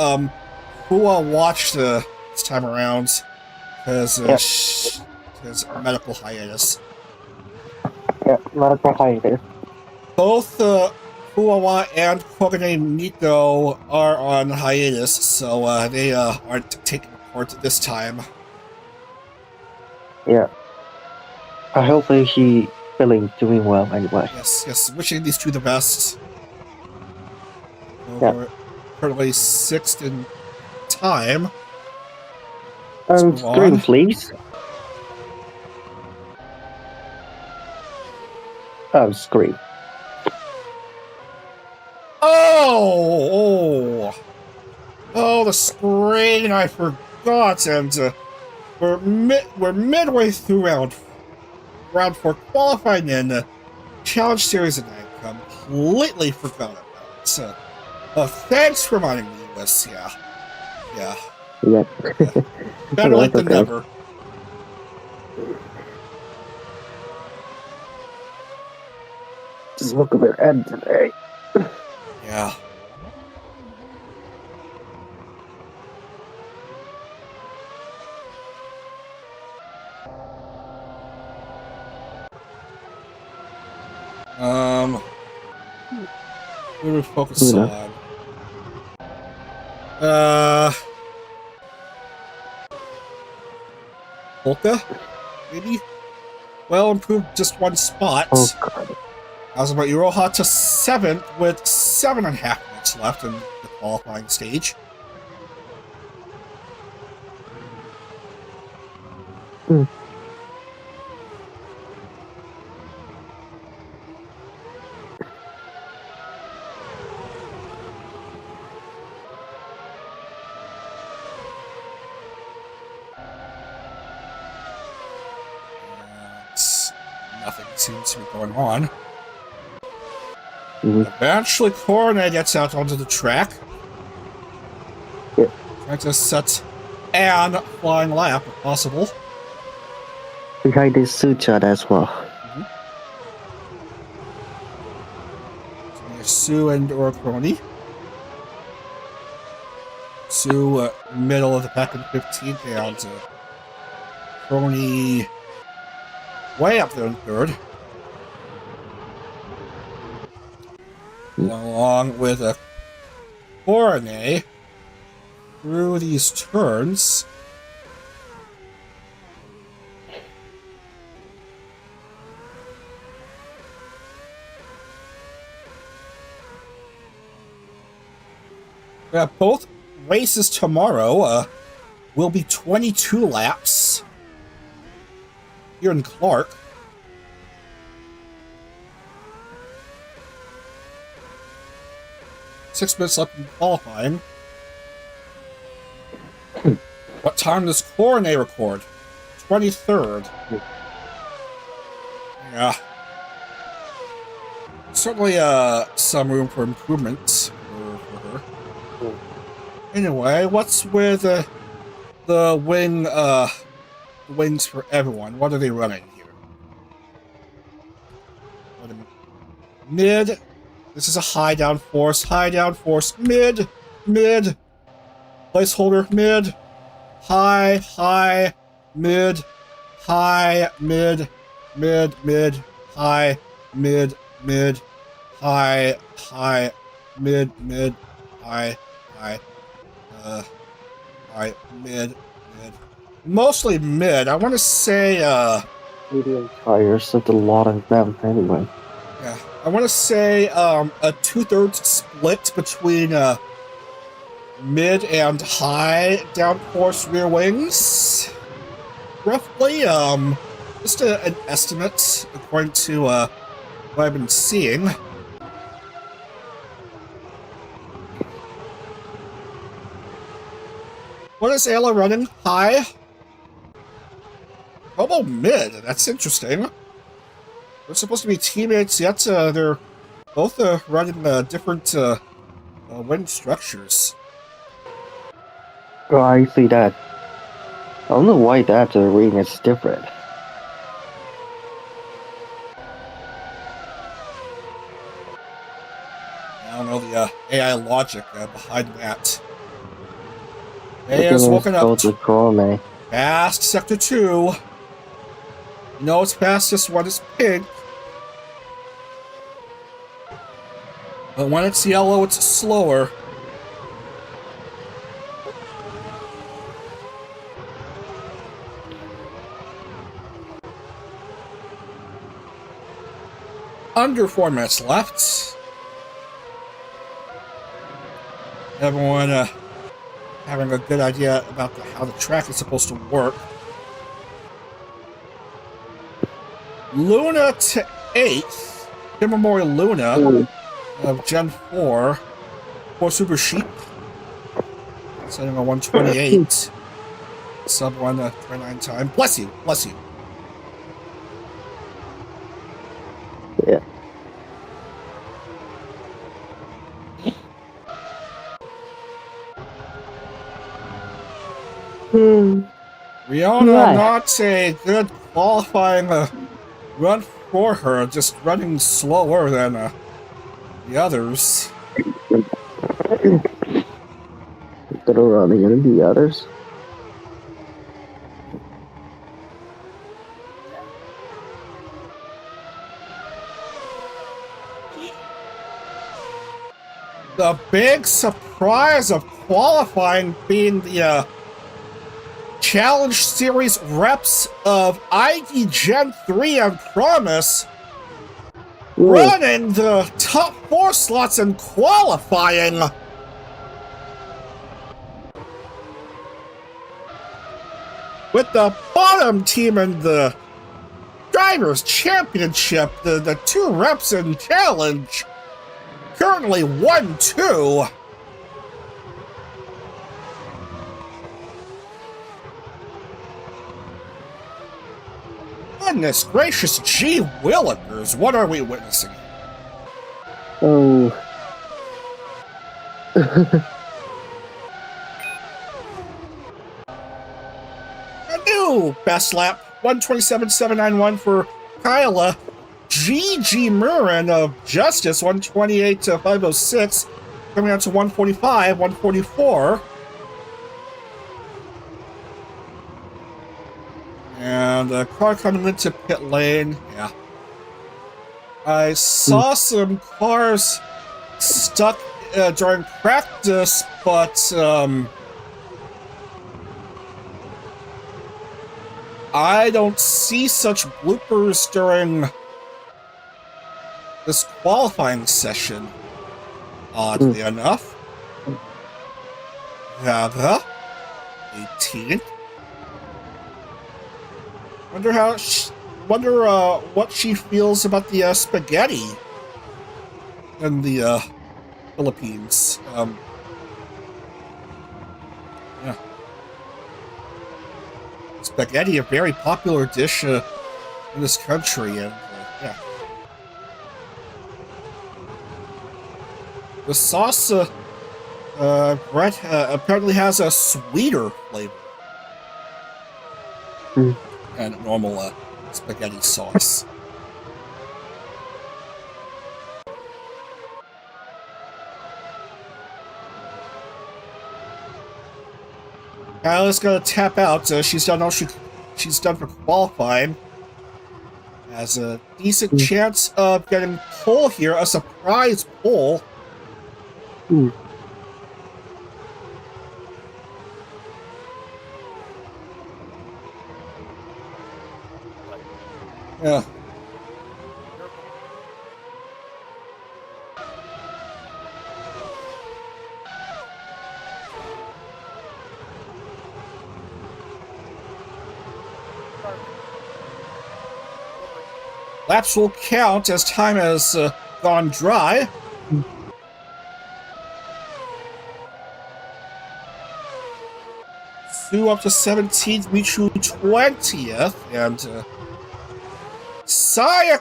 Hua watched this time around, because his medical hiatus. Yeah, medical hiatus. Both Huawa and Kogane Nico are on hiatus, so they aren't taking part this time. Yeah. Hopefully he doing well anyway. Yes. Wishing these two the best. Yeah. They're currently 6th in time. Screen, please. Oh, screen. Oh, the screen! I forgot, and we're midway through round 4 qualifying in the Challenge Series, and I completely forgot about it. So, thanks for reminding me, Lewis. Yeah. Better late than never. Just look at their end today. Yeah. What do we focus on? Polka? Maybe? Well, improved just one spot. Oh, God. How's about Iroha to 7th with 7.5 minutes left in the qualifying stage? Nothing seems to be going on. Eventually, Cornet gets out onto the track. Trying to set an flying lap, if possible. Behind this Suchat as well. Sue and Oracroni. Sue, middle of the pack in 15th, and Crony way up there in 3rd. Along with a Cornet through these turns. Both races tomorrow will be 22 laps here in Clark. 6 minutes left in qualifying. What time does Coronet record? 23rd. Yeah. Certainly some room for improvement for her. Anyway, what's with the wings for everyone? What are they running here? Mid. This is a high downforce, mid, placeholder, mid, high, mid, high, mid, high, mid, high, mid, high, mid. Mostly mid. I want to say, medium tires, that's a lot of them anyway. yeah, I want to say a 2/3 split between mid and high downforce rear wings. Roughly, just an estimate according to what I've been seeing. What is Ayla running? High? Robo mid. That's interesting. They're supposed to be teammates, yet they're both running different wing structures. Oh, I see that. I don't know why that ring is different. I don't know the AI logic behind that. AI is woken up. Past Sector 2. You know it's past this one is pink. But when it's yellow, it's slower. Under 4 minutes left. Everyone having a good idea about how the track is supposed to work. Luna to 8th. Tim Memorial Luna of Gen 4. For Super Sheep. Setting a 128. Sub 129 time. Bless you. Bless you. Yeah. Rihanna, not a good qualifying run for her, just running slower than the others. They're running into the others. The big surprise of qualifying being the Challenge Series reps of ID Gen 3 and Promise running the top 4 slots in qualifying. With the bottom team in the Drivers' Championship, the 2 reps in Challenge currently 1-2. Goodness gracious, gee willikers, what are we witnessing? Oh. A new best lap, 127.791 for Kyla. G.G. Murren of Justice, 128.506, coming out to 145, 144. And a car coming into pit lane. Yeah. I saw some cars stuck during practice, but I don't see such bloopers during this qualifying session. Oddly enough. Vava, 18. Wonder what she feels about the spaghetti in the Philippines. Yeah. Spaghetti, a very popular dish in this country, and yeah. The sauce, Brett, apparently has a sweeter flavor than normal spaghetti sauce. Kyla's gonna tap out. She's done all she's done for qualifying. Has a decent chance of getting pole here, a surprise pole. Yeah. Laps will count as time has gone dry. Sue up to 17th, Michu 20th, and Sayaka!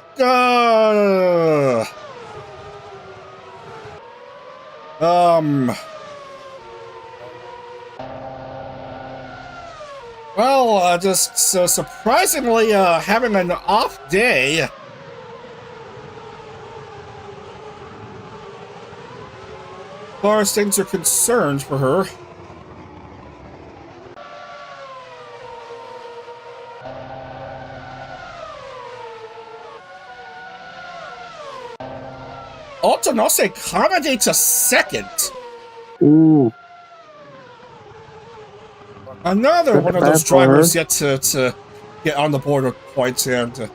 Well, just surprisingly having an off day. As far as things are concerned for her. Altonose accommodates a second. Ooh. Another one of those drivers yet to get on the board with points, and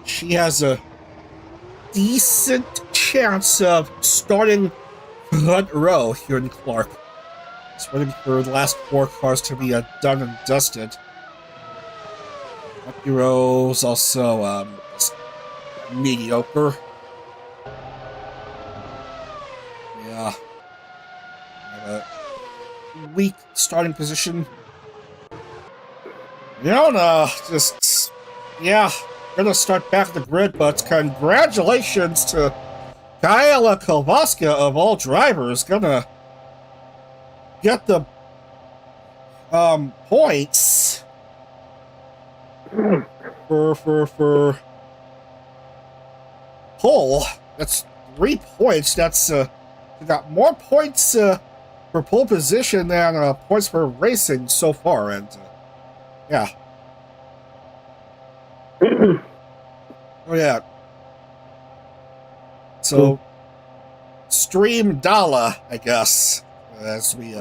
she has a decent chance of starting front row here in Clark. Just waiting for the last 4 cars to be done and dusted. Lucky Rose also mediocre. Yeah. A weak starting position. Yona, just, yeah, gonna start back at the grid, but congratulations to Kyla Kovaska, of all drivers, gonna get the points for pole. That's 3 points. That's you got more points for pole position than points for racing so far, and yeah. Oh yeah. So stream Dala, I guess, as we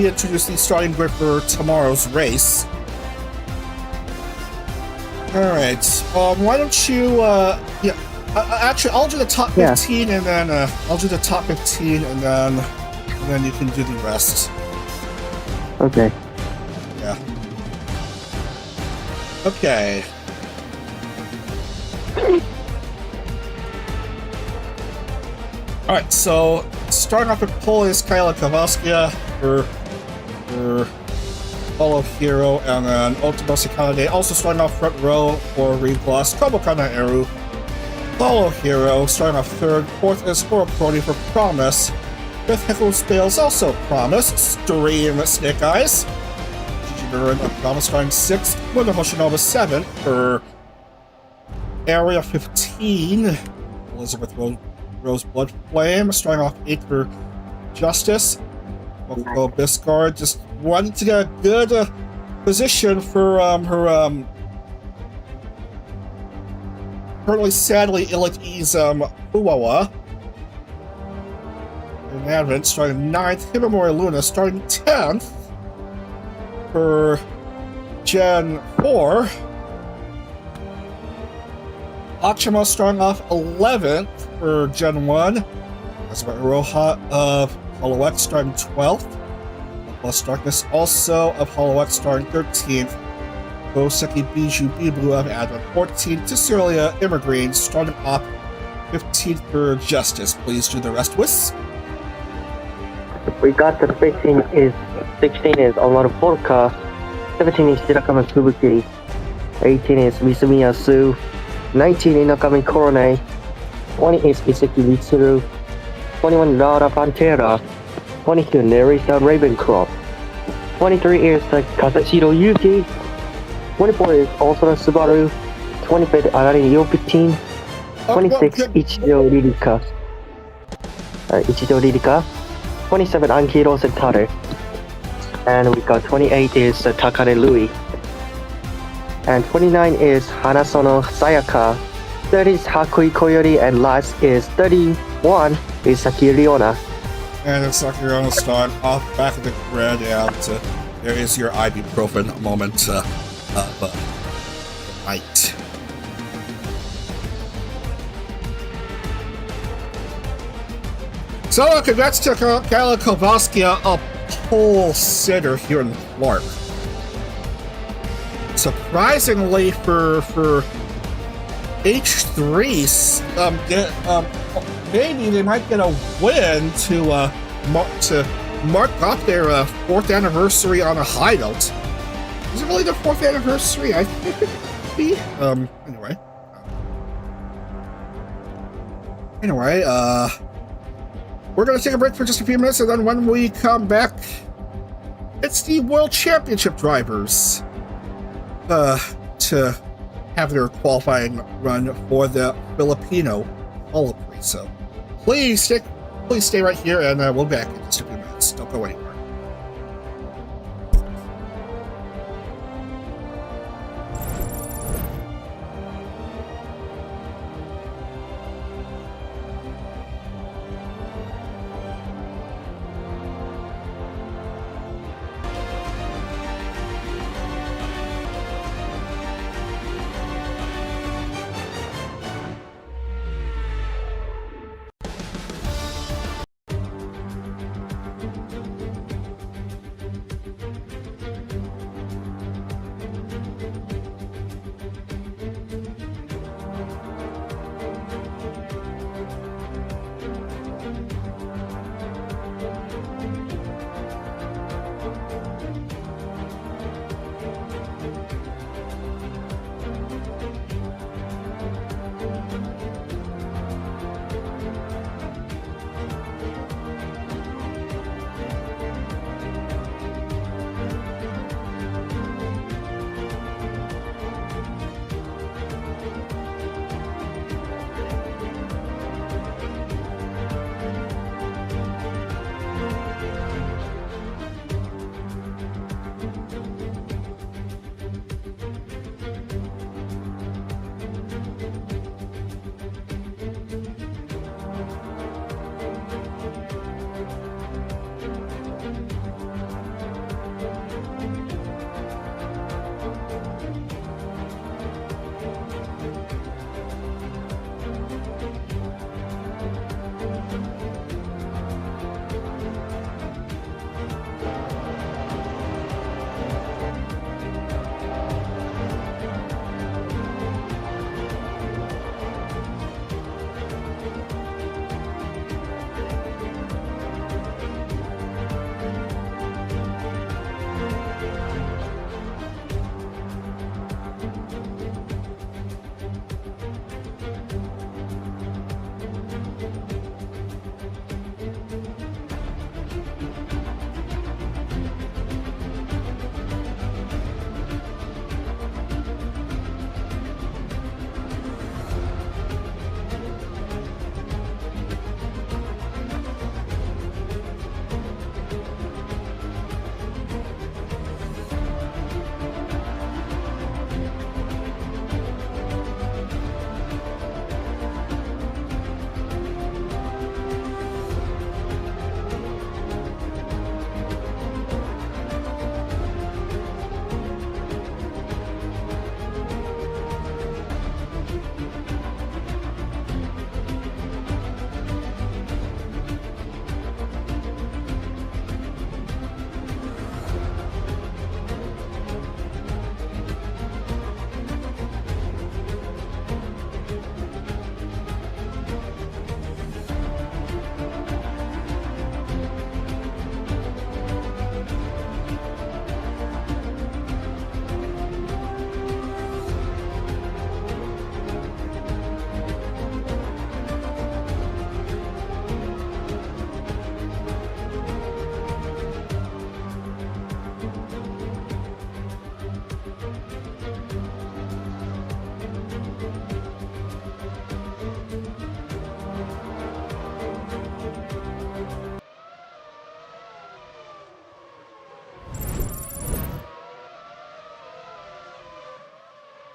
introduce the starting grid for tomorrow's race. All right. Why don't you? Actually, I'll do the top 15, and then I'll do the top 15, and then you can do the rest. Okay. Yeah. Okay. All right. So starting off with pole is Kyla Kowalska for Follow Hero, and then Ultimate Kanade. Also starting off front row for Reed Gloss, Kobokana Eru. Follow Hero, starting off 3rd. 4th is for Prody for Promise. 5th, Heckle Spales, also Promise. Stream Snake Eyes. Jijiburin of Promise, starting 6th. Winter Hoshinova 7th for Area 15. Elizabeth Rose Blood Flame, starting off 8th for Justice. Moko Biscard, just wanted to get a good position for her currently sadly ill at ease Uwawa. In Advent starting 9th, Himamori Luna starting 10th for Gen 4. Achima starting off 11th for Gen 1. That's about Roha of HoloX starting 12th. Plus Darkness also of HoloX starting 13th. Oseki Biju Biblu of Advent 14, Tisseria Immigrant, starting off 15th for Justice. Please do the rest with. We got the 16 is Alvaro Porca, 17 is Shirakama Fubuki, 18 is Misumiya Su, 19 Inokami Korone, 20 is Iseki Mitsuru, 21 Rara Pantera, 22 Nerissa Ravencroft, 23 is Kazushiro Yuki, 24 is Osura Subaru, 25 Arari Yopitin, 26 Ichijo Ririka, 27 Ankiro Sentare, and we got 28 is Takane Louis, and 29 is Hanasono Sayaka, 30 is Hakui Koyori, and last is 31 is Saki Riona. And then Saki Riona start off back of the grid, and there is your ibuprofen moment of the night. So, congrats to Kayla Kowalski, a pole sitter here in Clark. Surprisingly for H3, maybe they might get a win to mark off their 4th anniversary on a high note. Is it really their 4th anniversary? I think it could be. Anyway, we're going to take a break for just a few minutes, and then when we come back, it's the World Championship drivers to have their qualifying run for the Filipino Holo Prix. So please stay right here, and we'll be back in just a few minutes. Don't go anywhere.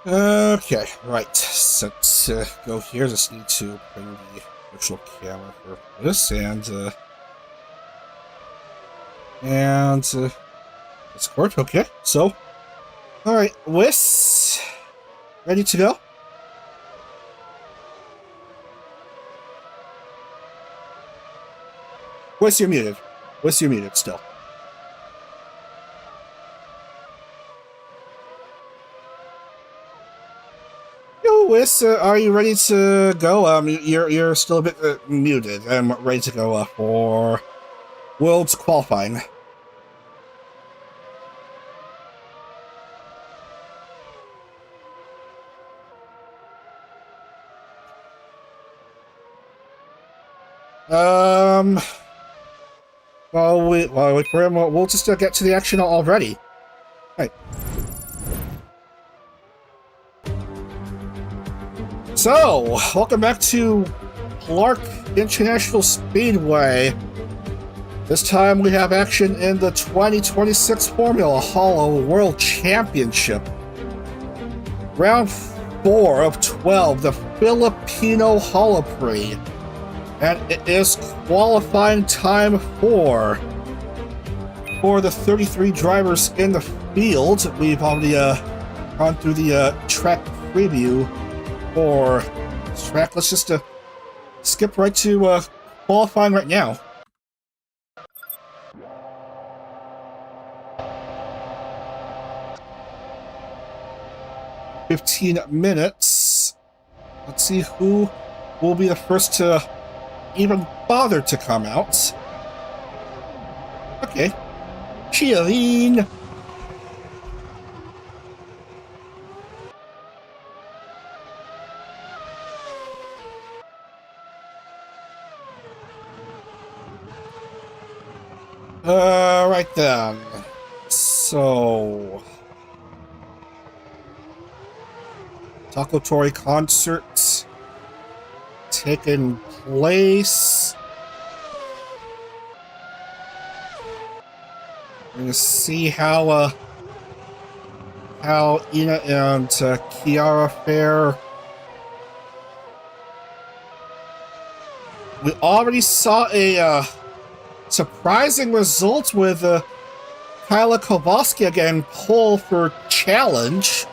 Okay, right. So let's go here. Just need to bring the virtual camera for this, and Discord. Okay, so all right, Wiss, ready to go? Wiss, you're muted. Wiss, you're muted still. Yo, Wiss, are you ready to go? You're still a bit muted. I'm ready to go for Worlds qualifying. Well, wait for him. We'll just get to the action already. Right. So, welcome back to Clark International Speedway. This time we have action in the 2026 Formula Holo World Championship. Round 4 of 12, the Filipino Holo Prix. And it is qualifying time for the 33 drivers in the field. We've already gone through the track preview for this track. Let's just skip right to qualifying right now. "15 minutes. Let's see who will be the first to even bother to come out. Okay. Chialine. Right then. So, Takotori concert taking place. We're gonna see how Ina and Kiara fare. We already saw a surprising result with Kyla Kowalski again pull for challenge.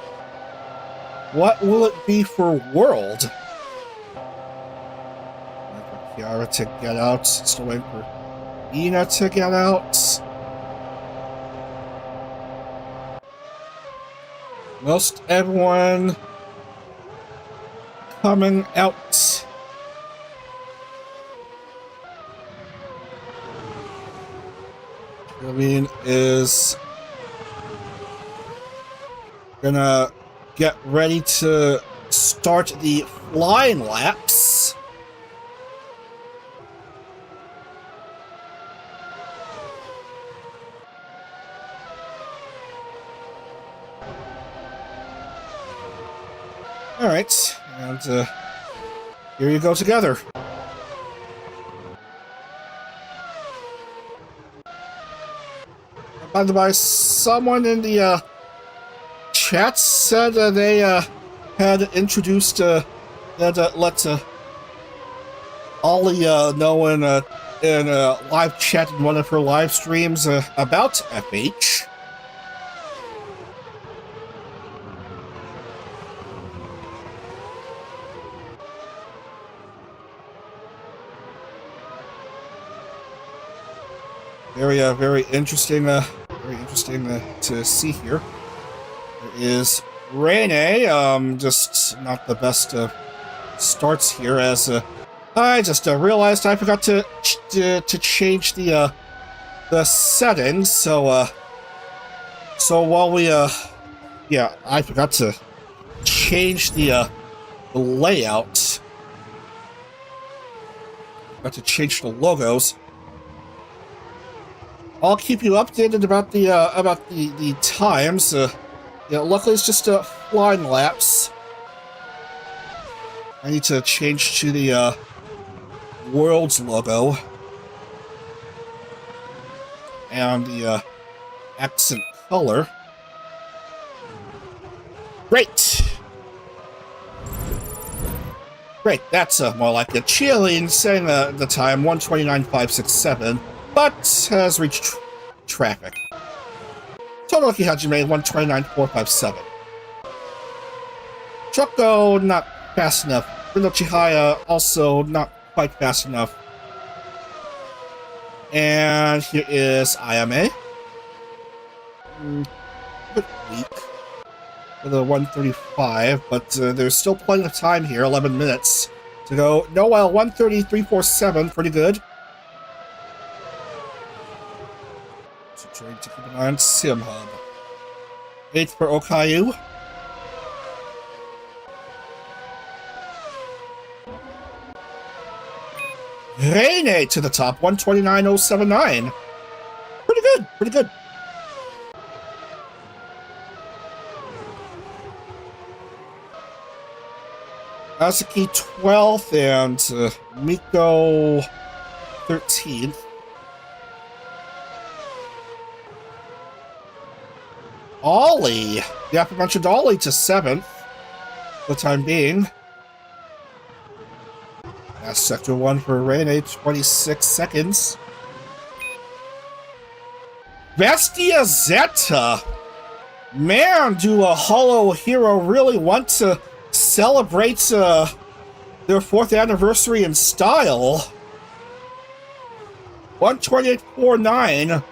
What will it be for World? Waiting for Kiara to get out. Still waiting for Ina to get out. Most everyone coming out. Is gonna get ready to start the flying laps. All right, and here you go together. By the way, someone in the chat said they had introduced that let Ollie know in live chat in one of her live streams about FH. Very interesting. Very interesting to see here. There is Rene. Just not the best starts here. As I just realized I forgot to change the settings. So while we yeah, I forgot to change the layout. Got to change the logos. I'll keep you updated about the times. Yeah, luckily it's just flying laps. I need to change to the World's logo and the accent color. Great. Great, that's more like it. Chialine saying the time 1:29.567, but has reached traffic. Todoroki Hajime 1:29.457. Choco not fast enough. Bruno Chihaya also not quite fast enough. And here is Ayame. Bit weak for the 1:35, but there's still plenty of time here. 11 minutes to go. Noel 1:33.47, pretty good. So trying to keep an eye on Sim Hub. 8th for Okayu. Reine to the top, 1:29.079. Pretty good, pretty good. Azuki 12th and Miko 13th. Ollie, the aforementioned Ollie to 7th for the time being. That's Sector 1 for Reine, 26 seconds. Bestia Zeta! Man, do a Holo Hero really want to celebrate their 4th anniversary in style? 1:28.49.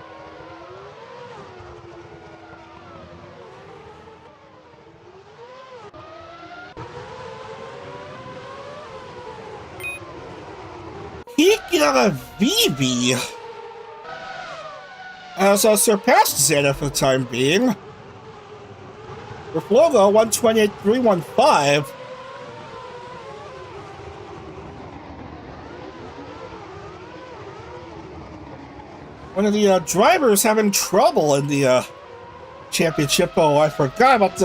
Hikira Vivi has surpassed Zeta for the time being. For Flogo, 1:28.315. One of the drivers having trouble in the championship. Oh, I forgot about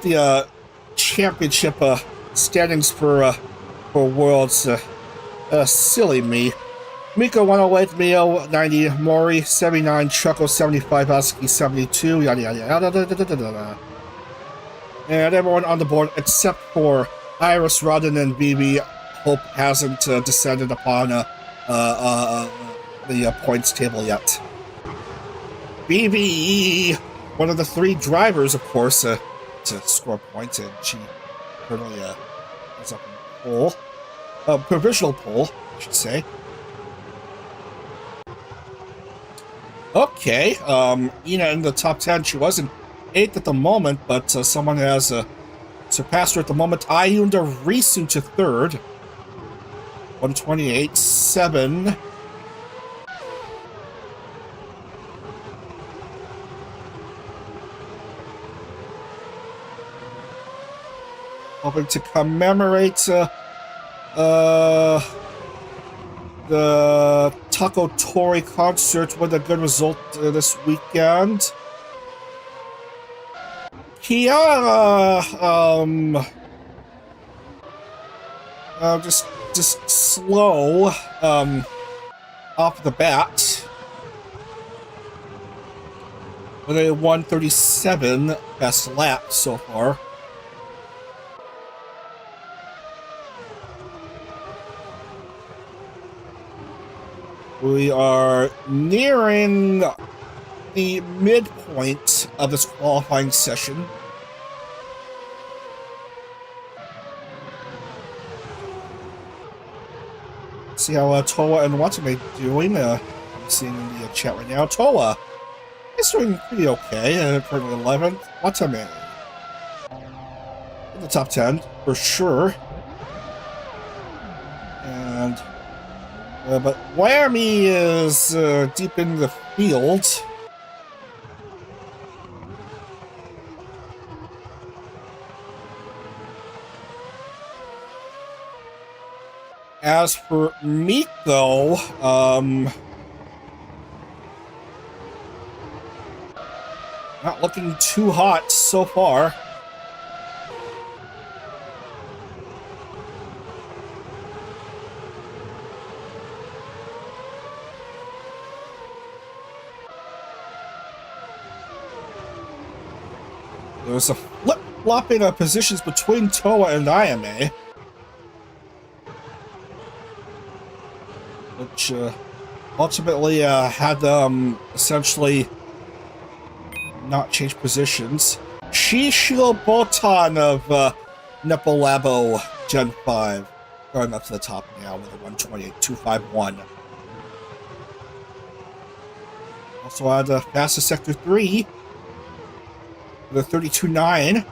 the championship standings for Worlds. Silly me. Miko 108, Mio 90, Mori 79, Chucko 75, Asuki 72, yada yada yada yada. And everyone on the board except for Iris, Rodden, and BB. Hope hasn't descended upon the points table yet. BB, one of the 3 drivers, of course, to score points, and she currently is up in the poll. Provisional poll, I should say. Okay, Ina in the top 10. She was in 8th at the moment, but someone has surpassed her at the moment. Ayunda Risu to 3rd. 1:28.7. Hoping to commemorate the Taco Tori concert with a good result this weekend. Kiara, just slow, off the bat. With a 1:37 best lap so far. We are nearing the midpoint of this qualifying session. See how Toa and Watame doing. I'm seeing in the chat right now. Toa is doing pretty okay. Currently 11th. Watame in the top 10 for sure. And but Whammy is deep in the field. As for Miko, not looking too hot so far. There's a flip flip-flopping positions between Toa and IMA, which ultimately had them essentially not change positions. Shishio Botan of Nepalabo Gen 5 going up to the top now with a 128.251. Also had fastest Sector 3 with a 32.9.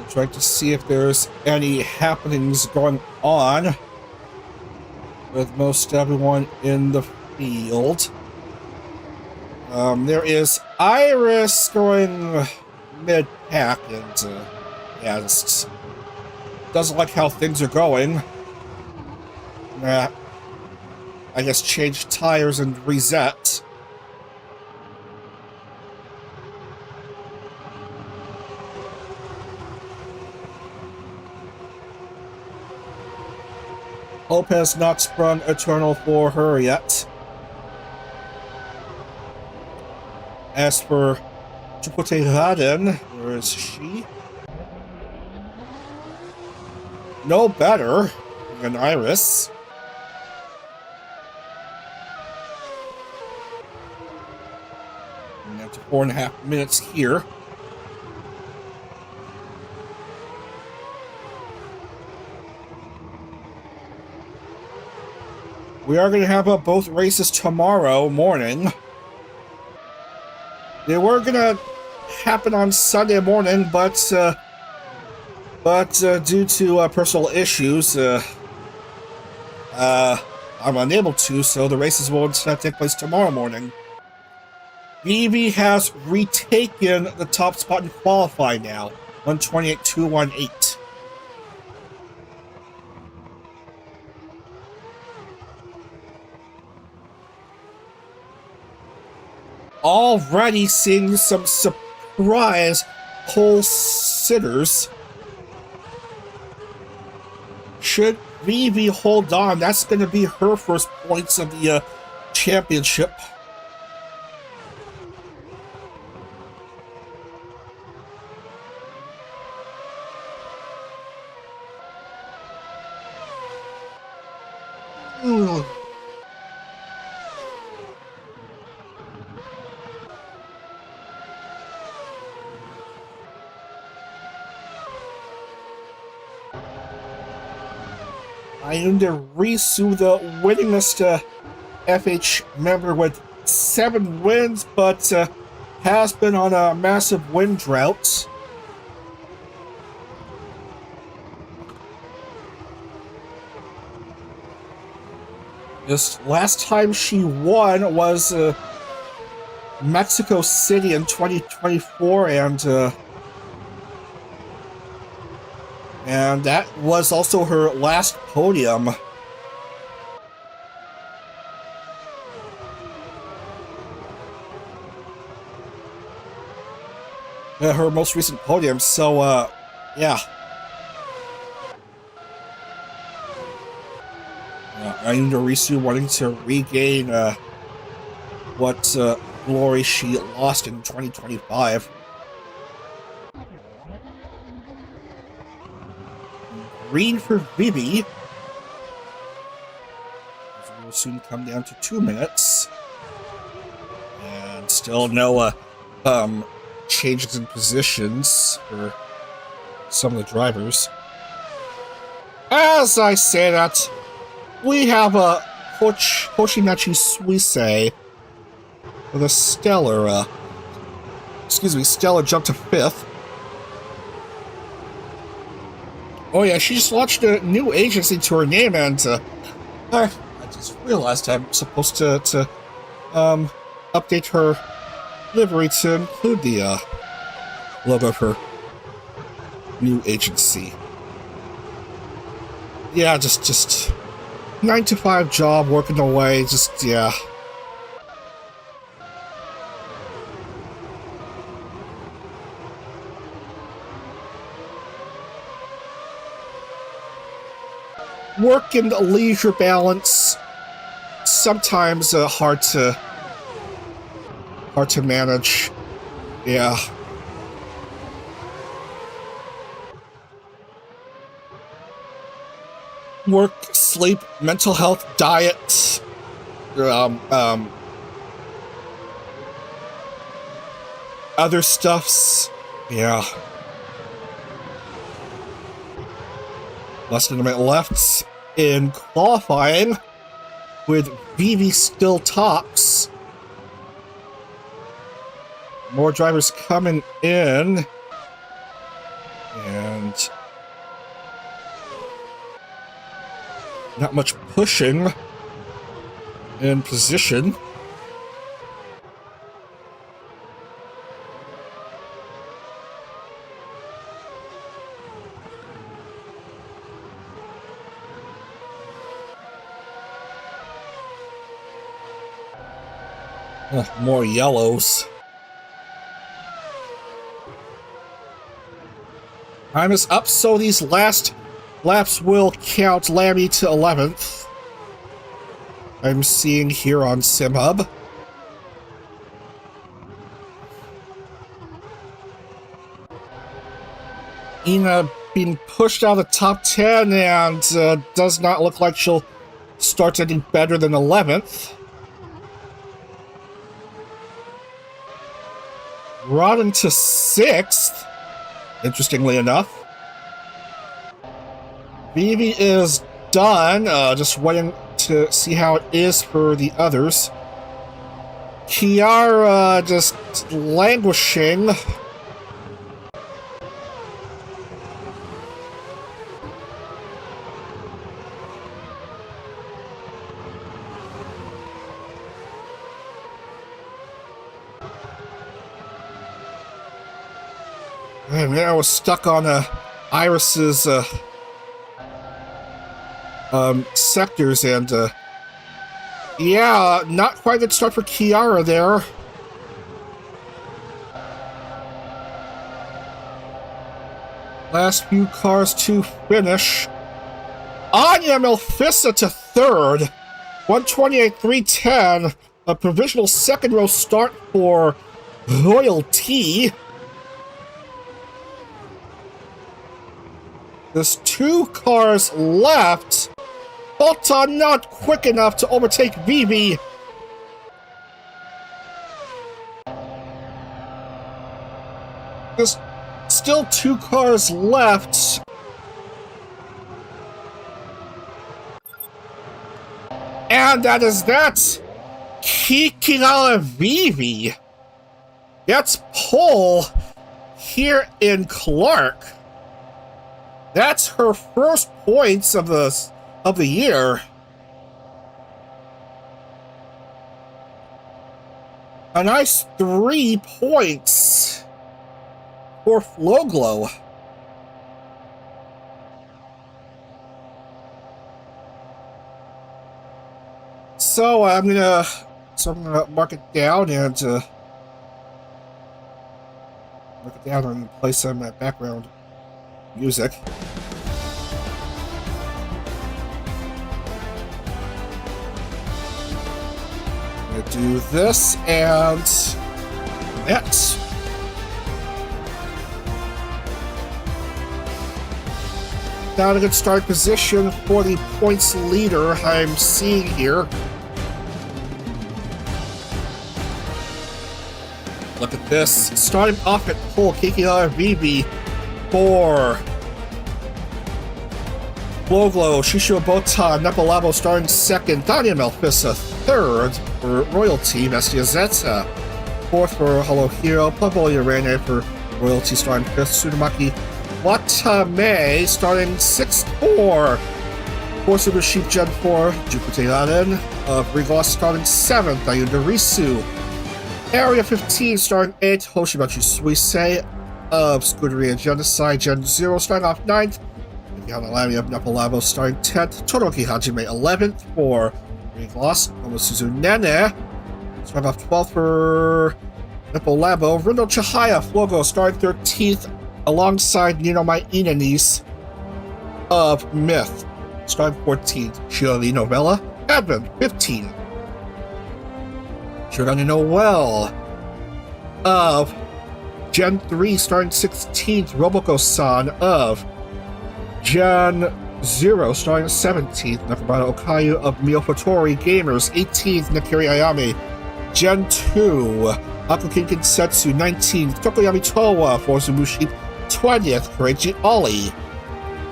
Trying to see if there's any happenings going on with most everyone in the field. There is Iris going mid-pack, and yeah, just doesn't like how things are going. I guess change tires and reset. Hope has not sprung eternal for her yet. As for Chukote Raden, where is she? No better than Iris. And that's 4.5 minutes here. We are going to have both races tomorrow morning. They were going to happen on Sunday morning, but due to personal issues, I'm unable to, so the races will instead take place tomorrow morning. Vivi has retaken the top spot in qualifying now, 128.218. Already seeing some surprise pole sitters. Should Vivi hold on, that's going to be her first points of the championship. Ayunda Risu, the winningest FH member with 7 wins, but has been on a massive win drought. This last time she won was Mexico City in 2024, and that was also her last podium. Her most recent podium, so, yeah. Ayunda Risu wanting to regain what glory she lost in 2025. Green for Vivi. Will soon come down to 2 minutes. And still no changes in positions for some of the drivers. As I say that, we have a Hoshinachi Suisei with a stellar jump to 5th. Oh yeah, she just launched a new agency to her name, and I just realized I'm supposed to update her livery to include the logo of her new agency. Yeah, just 9-to-5 job, working away, just, yeah. Work and leisure balance, sometimes hard to manage. Yeah. Work, sleep, mental health, diet, other stuffs. Yeah. Less than a minute left in qualifying with Vivi still tops. More drivers coming in. And not much pushing in position. More yellows. Time is up, so these last laps will count Lammy to 11th. I'm seeing here on SimHub. Ina being pushed out of the top 10 and does not look like she'll start any better than 11th. Rodden to 6th, interestingly enough. Vivi is done, just waiting to see how it is for the others. Kiara just languishing. And I was stuck on Iris's sectors, and yeah, not quite a good start for Kiara there. Last few cars to finish. Anya Melfissa to 3rd, 128.310, a provisional second row start for Royalty. There's 2 cars left, but not quick enough to overtake Vivi. There's still 2 cars left. And that is that. Kikila Vivi gets pole here in Clark. That's her first points of the year. A nice 3 points for Floglow. So I'm gonna mark it down and play some background music. I'm gonna do this and that. Not a good start position for the points leader I'm seeing here. Look at this. Starting off at pole, KKR VB for Floglow, Shishio Bota, Nepalabo starting second, Dania Melfissa third for Royalty, Mestia Zeta fourth for Holo Hero, Pablo Urene for Royalty starting fifth, Tsunamaki Watame starting sixth for Super Sheep Gen 4, Jupiter Aden of Rigos starting seventh, Ayuda Risu Area 15 starting 8th, Hoshibachi Suisei of Scuderia Genocide Gen 0 starting off 9th. Yanalami of Nepalabo starting 10th. Todoroki Hajime 11th for Green Loss. Omosuzu Nene starting off 12th for Nepalabo. Rindo Chihaya Flogo starting 13th alongside Nino Mai Inanis of Myth starting 14th. Shirley Novella Advent 15th. Shirogane Noel of Gen 3 starting 16th. Roboko-san of Gen 0 starting 17th. Nakabara Okayu of Miyofatori Gamers 18th. Nakiri Ayami Gen 2. Akukin Kinsetsu 19th. Tokoyami Towa for Zumushi 20th. Koreichi Ollie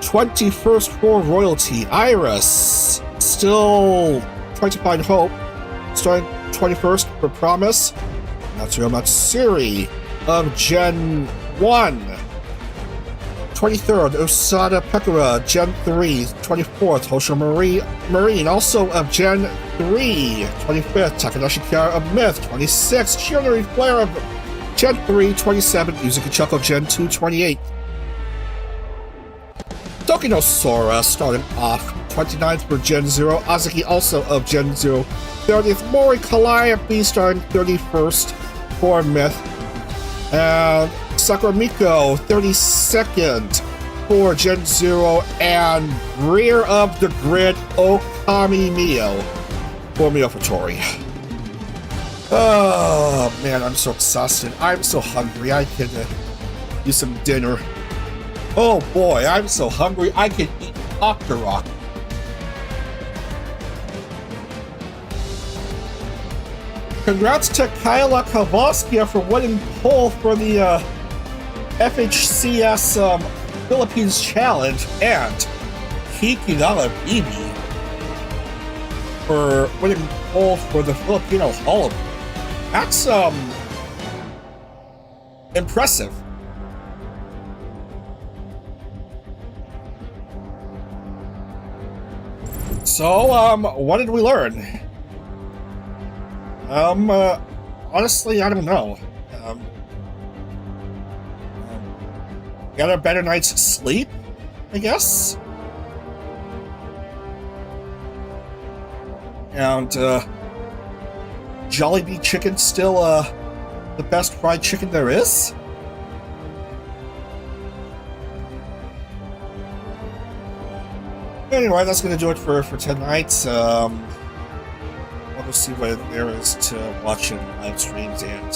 21st for Royalty. Iris still trying to find hope. Starting 21st for Promise. Natsuyo Matsuri of Gen 1. 23rd, Osada Pekura, Gen 3. 24th, Hosho Marine, also of Gen 3. 25th, Takanashi Kiara of Myth. 26th, Shionari Flare of Gen 3. 27th, Yuzuki Chuckle, Gen 2. 28th. Dokino Sora starting off 29th for Gen 0. Azuki also of Gen 0. 30th, Mori Calliope starting 31st for Myth. And Sakuramiko 32nd for Gen 0. And rear of the grid, Okami Mio for Miyofatori. Oh man, I'm so exhausted. I'm so hungry. I could use some dinner. Oh boy, I'm so hungry. I could eat Octorok. Congrats to Kyla Kowalski for winning pole for the FHCS Philippines Challenge, and Kikigala Bibi for winning pole for the Filipino Holo Prix. That's impressive. So, what did we learn? Honestly, I don't know. Got a better night's sleep, I guess? And, Jollibee chicken still, the best fried chicken there is? Anyway, that's gonna do it for tonight. We'll see what there is to watch in live streams and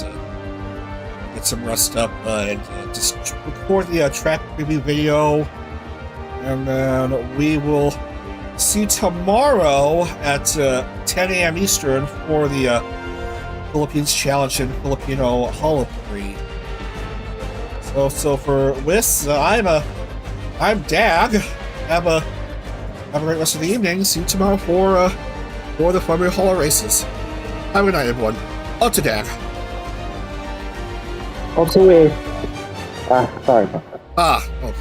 get some rest up and just record the track preview video. And then we will see you tomorrow at 10 a.m. Eastern for the Philippines Challenge and Filipino Holo Prix. So for Wiss, I'm Dag. Have a great rest of the evening. See you tomorrow for the Formula Holo races. Have a good night, everyone. Up to Dag. Also, sorry. Oh,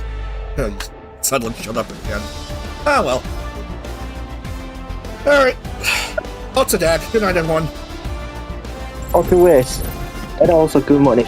you suddenly shut up again. Ah, well. Alright. Up to Dag. Good night, everyone. Also, and also good morning.